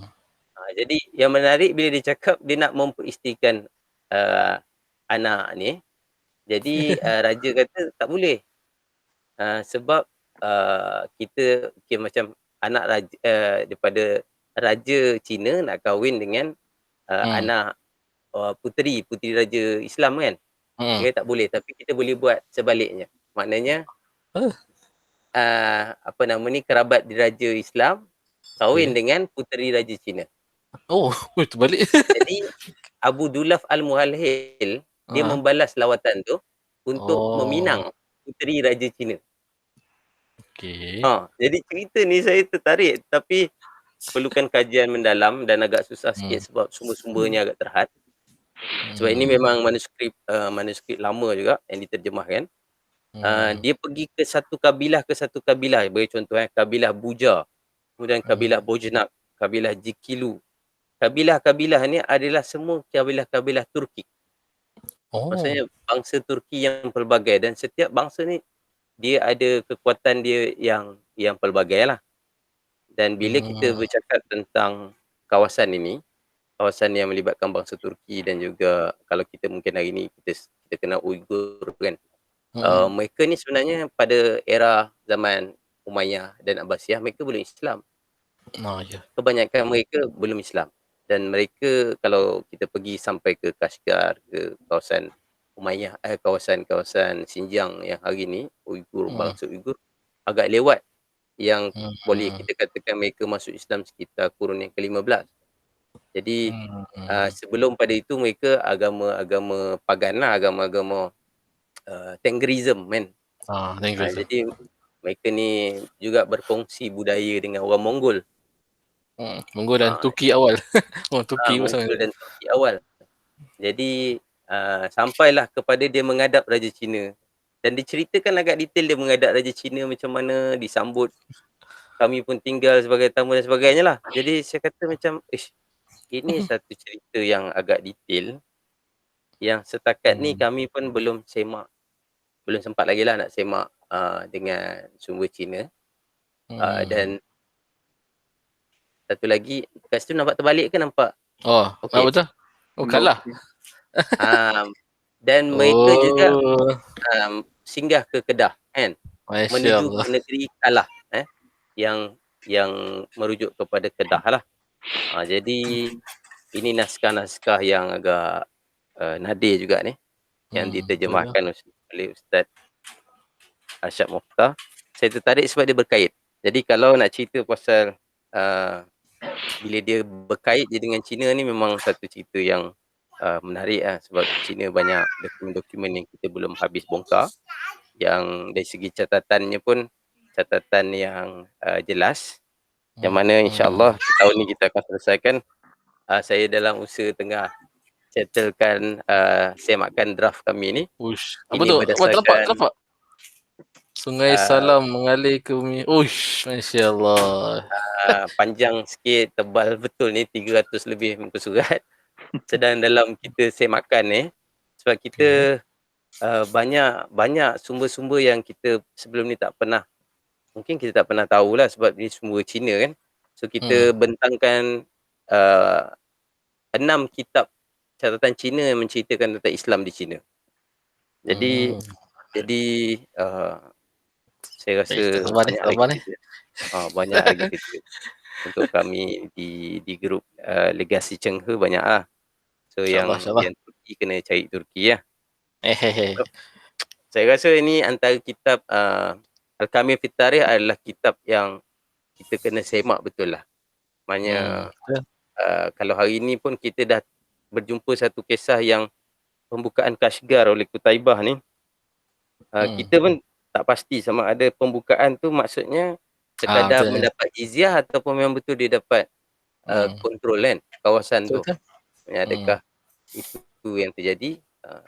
Speaker 1: Jadi yang menarik bila dia cakap dia nak memperisterikan, eee, anak ni, jadi, raja kata tak boleh, sebab, kita macam anak raja, daripada raja Cina nak kahwin dengan,
Speaker 2: hmm,
Speaker 1: anak, puteri raja Islam kan.
Speaker 2: mhm.
Speaker 1: Dia kata tak boleh, tapi kita boleh buat sebaliknya. Maknanya,
Speaker 2: Ah,
Speaker 1: apa nama ni, kerabat diraja Islam kahwin
Speaker 2: okey.
Speaker 1: dengan puteri raja Cina.
Speaker 2: Oh, terbalik.
Speaker 1: Jadi Abu Dulaf Al-Muhalhil dia
Speaker 2: Ah,
Speaker 1: membalas lawatan tu untuk
Speaker 2: oh,
Speaker 1: meminang puteri raja Cina.
Speaker 2: okey.
Speaker 1: Jadi cerita ni saya tertarik, tapi perlukan kajian mendalam dan agak susah sikit
Speaker 2: Hmm,
Speaker 1: sebab sumber-sumbernya agak terhad. Sebab ini
Speaker 2: hmm,
Speaker 1: memang manuskrip lama juga yang diterjemahkan.
Speaker 2: hmm,
Speaker 1: Dia pergi ke satu kabilah, bagi contoh, kabilah Buja, kemudian kabilah
Speaker 2: hmm.
Speaker 1: Bojnak, kabilah Jikilu. Kabilah-kabilah ni adalah semua kabilah-kabilah Turki.
Speaker 2: Oh,
Speaker 1: Maksudnya bangsa Turki yang pelbagai, dan setiap bangsa ni dia ada kekuatan dia yang pelbagailah. Dan bila kita
Speaker 2: hmm,
Speaker 1: bercakap tentang kawasan ini, kawasan yang melibatkan bangsa Turki dan juga kalau kita mungkin hari ni kita kenal Uyghur kan.
Speaker 2: mhm.
Speaker 1: Mereka ni sebenarnya pada era zaman Umayyah dan Abbasiyah mereka belum Islam.
Speaker 2: Oh, ya.
Speaker 1: Kebanyakan mereka belum Islam, dan mereka kalau kita pergi sampai ke Kashgar, ke kawasan Umayyah, kawasan-kawasan Xinjiang yang hari ni Uyghur,
Speaker 2: Mhm,
Speaker 1: bangsa Uyghur, agak lewat. yang boleh
Speaker 2: Hmm.
Speaker 1: kita katakan mereka masuk Islam sekitar kurun yang ke-15. Jadi sebelum pada itu mereka agama-agama pagan lah, agama-agama Tenggerism kan.
Speaker 2: Inggris tu.
Speaker 1: Jadi mereka ni juga berkongsi budaya dengan orang Mongol.
Speaker 2: Mongol dan
Speaker 1: Ah,
Speaker 2: Turki awal. Turki pun sama.
Speaker 1: Mongol dan Turki awal. Jadi sampailah kepada dia menghadap Raja Cina. Dan diceritakan agak detail dia menghadap Raja Cina macam mana, disambut. Kami pun tinggal sebagai tamu dan sebagainya lah. Jadi saya kata macam, ini satu cerita yang agak detail. Yang setakat ni kami pun belum semak. Belum sempat lagi lah nak semak dengan sumber Cina. Dan satu lagi, kat situ nampak terbalik ke nampak?
Speaker 2: Apa tu? Kalah.
Speaker 1: Dan mereka juga singgah ke Kedah kan,
Speaker 2: Masya
Speaker 1: menuju
Speaker 2: Allah.
Speaker 1: ke negeri Kalah yang merujuk kepada Kedah lah. Jadi ini naskah-naskah yang agak nadir juga ni, yang diterjemahkan oleh Ustaz Arsyad Mokhtar. Saya tertarik sebab dia berkait. Jadi kalau nak cerita pasal bila dia berkait je dengan Cina ni, memang satu cerita yang menarik lah, sebab Cina banyak dokumen-dokumen yang kita belum habis bongkar, yang dari segi catatannya pun catatan yang jelas, yang mana insyaAllah tahun ni kita akan selesaikan. Saya dalam usaha tengah settlekan semakan draft kami ni.
Speaker 2: Apa
Speaker 1: Ini
Speaker 2: tu?
Speaker 1: berdasarkan
Speaker 2: Terdapat. Sungai Salam mengalir ke bumi. Masya Allah.
Speaker 1: panjang sikit, tebal betul ni, 300 lebih muka surat. Sedang dalam kita semakan ni, sebab kita banyak sumber-sumber yang kita sebelum ni tak pernah, mungkin kita tak pernah tahulah sebab ni sumber Cina kan. So kita bentangkan 6 kitab catatan Cina yang menceritakan tentang Islam di Cina. Jadi saya rasa banyak lagi kerja untuk kami di grup Legasi Chenghe, banyak lah. So yang Turki kena cari Turki lah. Saya rasa ini antara kitab Al-Kamil Fit Tarikh adalah kitab yang kita kena semak betul lah. Maknanya kalau hari ini pun kita dah berjumpa satu kisah yang pembukaan Kashgar oleh Qutaibah ni, kita pun tak pasti sama ada pembukaan tu maksudnya sekadar mendapat jizyah ataupun memang betul dia dapat kontrol kan kawasan tu. Adakah itu yang terjadi?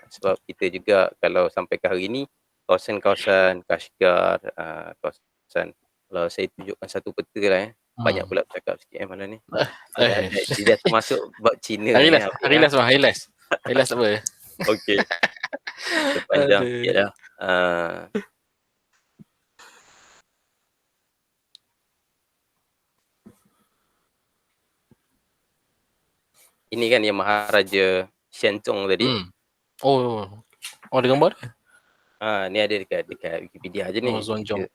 Speaker 1: Sebab kita juga kalau sampai ke hari ini, kawasan-kawasan Kashgar, kawasan, kalau saya tunjukkan satu peta lah banyak pula bercakap sikit malam ni. Dia dah termasuk bab Cina ni.
Speaker 2: Highlights tak apa.
Speaker 1: Okey. Panjang sikit dah. Ini kan yang Maharaja Xianzong tadi.
Speaker 2: Ada gambar dia?
Speaker 1: Ni ada dekat Wikipedia je ni.
Speaker 2: Zonjong.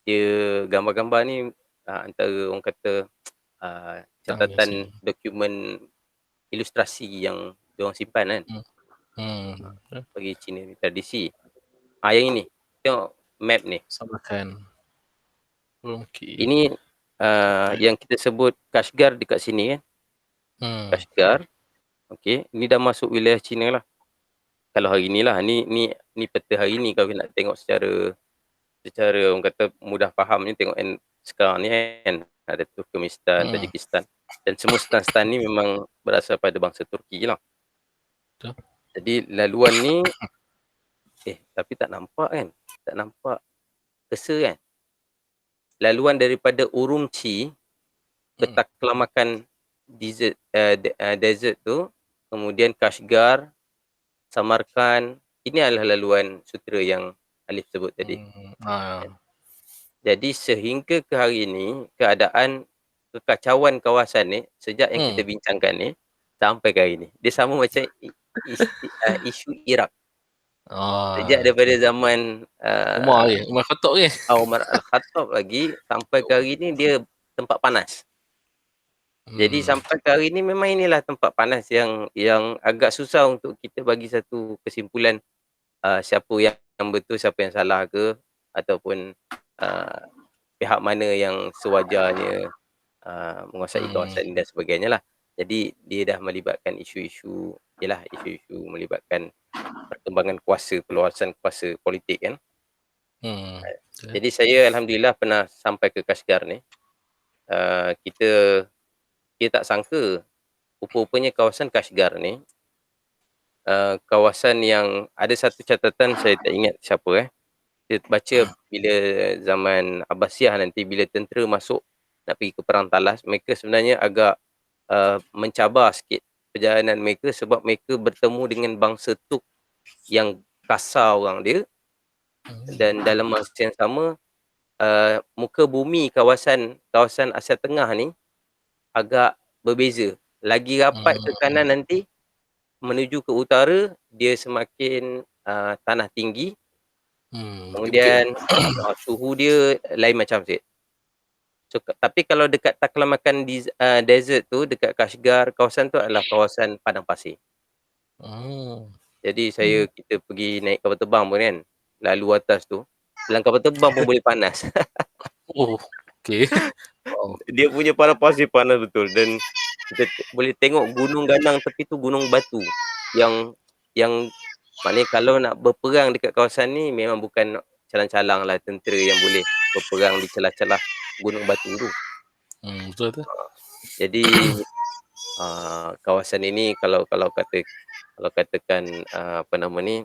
Speaker 1: Dia gambar-gambar ni antara orang kata catatan dokumen ilustrasi yang diorang simpan kan. Bagi Cina ni tradisi. Yang ini, tengok map ni. Ini yang kita sebut Kashgar dekat sini kan. Kashgar. Okey, ni dah masuk wilayah Cina lah. Kalau hari ni lah, ni peta hari ni kalau nak tengok secara orang kata mudah faham ni, tengok sekarang ni kan ada Turkmenistan, Tajikistan, dan semua stan-stan ni memang berasal pada bangsa Turki lah. Jadi laluan ni tapi tak nampak kan, tak nampak pesa kan. Laluan daripada Urumqi ke Taklamakan desert tu, kemudian Kashgar, Samarkand, ini adalah laluan sutera yang Alif sebut tadi. Jadi sehingga ke hari ini, keadaan kekacauan kawasan ni, sejak yang kita bincangkan ni, sampai ke hari ni, dia sama macam isu Iraq. Sejak daripada zaman
Speaker 2: Umar Khattab ke?
Speaker 1: Umar Al-Khattab lagi, sampai ke hari ni dia tempat panas. Jadi sampai ke hari ni memang inilah tempat panas yang agak susah untuk kita bagi satu kesimpulan siapa yang betul, siapa yang salah ke, ataupun pihak mana yang sewajarnya menguasai kawasan ini dan sebagainya lah. Jadi dia dah melibatkan isu-isu melibatkan perkembangan kuasa, perluasan kuasa politik kan. Jadi saya alhamdulillah pernah sampai ke Kashgar ni. Kita tak sangka rupa-rupanya kawasan Kashgar ni kawasan yang ada satu catatan, saya tak ingat siapa kita baca bila zaman Abbasiyah nanti, bila tentera masuk nak pergi ke Perang Talas, mereka sebenarnya agak mencabar sikit perjalanan mereka sebab mereka bertemu dengan bangsa Tuk yang kasar orang dia, dan dalam masa yang sama muka bumi kawasan Asia Tengah ni agak berbeza. Lagi rapat ke kanan nanti menuju ke utara, dia semakin tanah tinggi. Kemudian suhu dia lain macam sikit. So, tapi kalau dekat Taklamakan desert tu, dekat Kashgar, kawasan tu adalah kawasan padang pasir. Jadi kita pergi naik kapal terbang pun kan, lalu atas tu, dalam kapal terbang pun boleh panas. Dia punya padang pasir panas betul, dan kita boleh tengok gunung ganang tepi tu, gunung batu yang maknanya kalau nak berperang dekat kawasan ni memang bukan calang-calang lah tentera yang boleh berperang di celah-celah gunung batu tu.
Speaker 2: Betul tu.
Speaker 1: Jadi kawasan ini kalau katakan apa nama ni,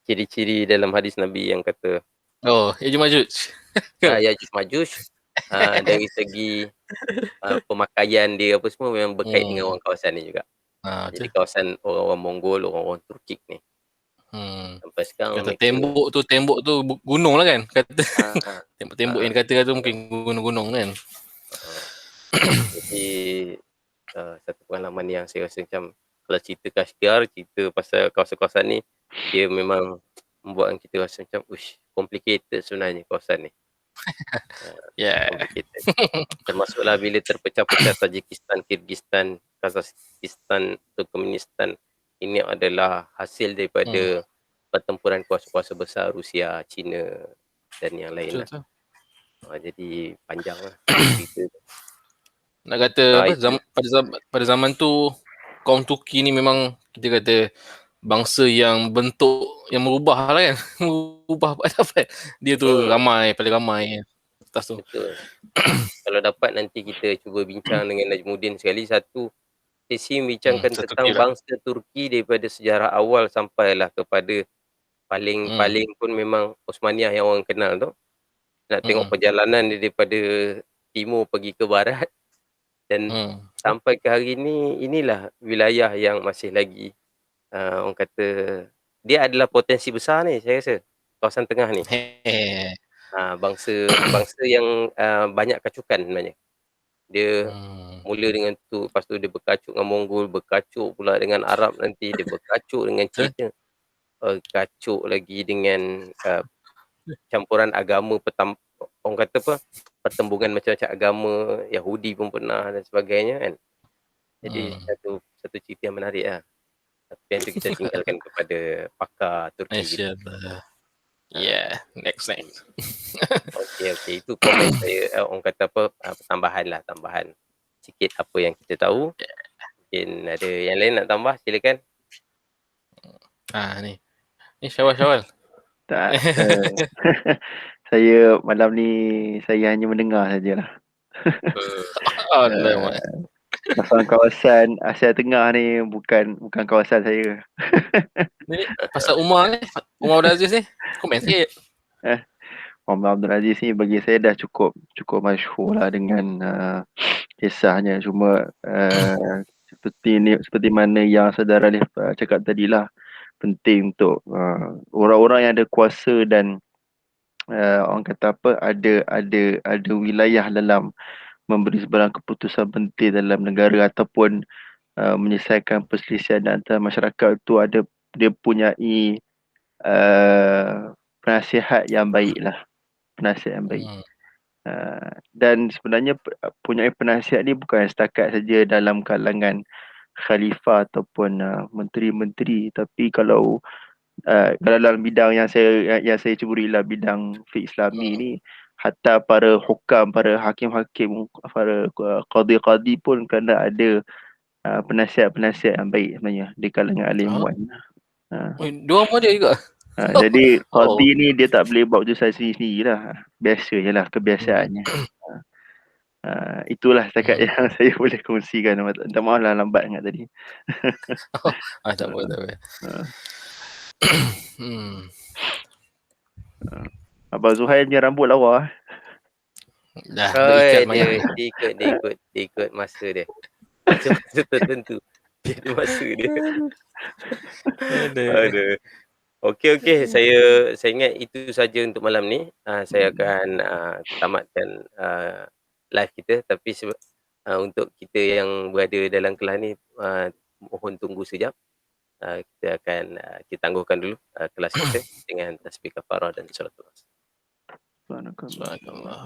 Speaker 1: ciri-ciri dalam hadis Nabi yang kata
Speaker 2: Ya'juj Ma'juj.
Speaker 1: Ya'juj Ma'juj, dari segi pemakaian dia apa semua memang berkait dengan orang kawasan ni juga. Jadi kawasan orang-orang Mongol, orang-orang Turkik ni. Sampai sekarang
Speaker 2: Kata
Speaker 1: mereka,
Speaker 2: tembok tu gunung lah kan. Kata tembok yang dikatakan tu mungkin gunung-gunung kan.
Speaker 1: Jadi satu pengalaman yang saya rasa macam kalau cerita Kashgar, cerita pasal kawasan-kawasan ni, dia memang membuatkan kita rasa macam complicated sebenarnya kawasan ni. Complicated. Termasuklah bila terpecah-pecah Tajikistan, Kyrgyzstan, Kazakhstan, Turkmenistan. Ini adalah hasil daripada pertempuran kuasa-kuasa besar Rusia, China dan yang lain lah. Jadi panjang lah cerita.
Speaker 2: Nak kata pada zaman tu kaum Turki ni memang kita kata bangsa yang bentuk yang merubah lah kan. Merubah dapat. Dia tu paling ramai atas tu.
Speaker 1: Betul. Kalau dapat nanti kita cuba bincang dengan Najmuddin sekali, satu sesi membincangkan tentang bangsa Turki daripada sejarah awal sampailah kepada paling pun memang Osmaniyah yang orang kenal tu. Nak tengok perjalanan dia daripada timur pergi ke barat, dan sampai ke hari ni, inilah wilayah yang masih lagi orang kata dia adalah potensi besar ni, saya rasa kawasan tengah ni. Bangsa yang banyak kacukan sebenarnya. Dia mula dengan tu, lepas tu dia berkacuk dengan Mongol, berkacuk pula dengan Arab, nanti dia berkacuk dengan Cina, berkacuk lagi dengan campuran agama, orang kata apa, pertembungan macam-macam agama, Yahudi pun pernah dan sebagainya kan. Jadi satu cerita yang menarik lah. Tapi yang tu kita tinggalkan kepada pakar Turki kita.
Speaker 2: Next.
Speaker 1: Okey, itu komen saya, orang kata apa, tambahan sikit apa yang kita tahu. Mungkin ada yang lain nak tambah, silakan.
Speaker 2: Ni Syawal.
Speaker 3: Tak. Saya malam ni saya hanya mendengar sajalah. Pasal kawasan Asia Tengah ni bukan kawasan saya.
Speaker 2: Ni pasal Umar Abdul Aziz ni, komen sikit.
Speaker 3: Umar Abdul Aziz ni bagi saya dah cukup masyhur lah dengan kisahnya. Cuma seperti mana yang saudara Alif cakap tadilah, penting untuk orang-orang yang ada kuasa dan orang kata apa, ada wilayah dalam memberi sebarang keputusan penting dalam negara ataupun menyelesaikan perselisihan antara masyarakat tu, dia punyai penasihat yang baik lah. Dan sebenarnya punyai penasihat ni bukan setakat saja dalam kalangan khalifah ataupun menteri-menteri, tapi kalau kalau dalam bidang yang saya ceburi lah, bidang fiqh Islami ni, hatta para hukam, para hakim-hakim, para qadi-qadi pun kena ada penasihat-penasihat yang baik sebenarnya di kalangan al-ilmuwan.
Speaker 2: Dua orang dia juga.
Speaker 3: Jadi
Speaker 2: Oh.
Speaker 3: qadi ni dia tak boleh buat keputusan sendiri-sendiri lah. Biasa je lah kebiasaannya. Itulah setakat yang saya boleh kongsikan. Minta maaf lah lambat sangat tadi.
Speaker 2: Tak apa, tak apa.
Speaker 3: Abang Zuhail punya rambut lawa.
Speaker 2: Dah ikat mayang.
Speaker 1: Dia ikut masa dia. Masa tertentu. Dia ada masa dia. Aduh. Okey. Saya ingat itu saja untuk malam ni. Saya akan tamatkan live kita, tapi untuk kita yang berada dalam kelas ni, mohon tunggu sekejap. Kita akan kita tangguhkan dulu kelas kita dengan tasbih kafarah dan solat.
Speaker 3: Subhanallah.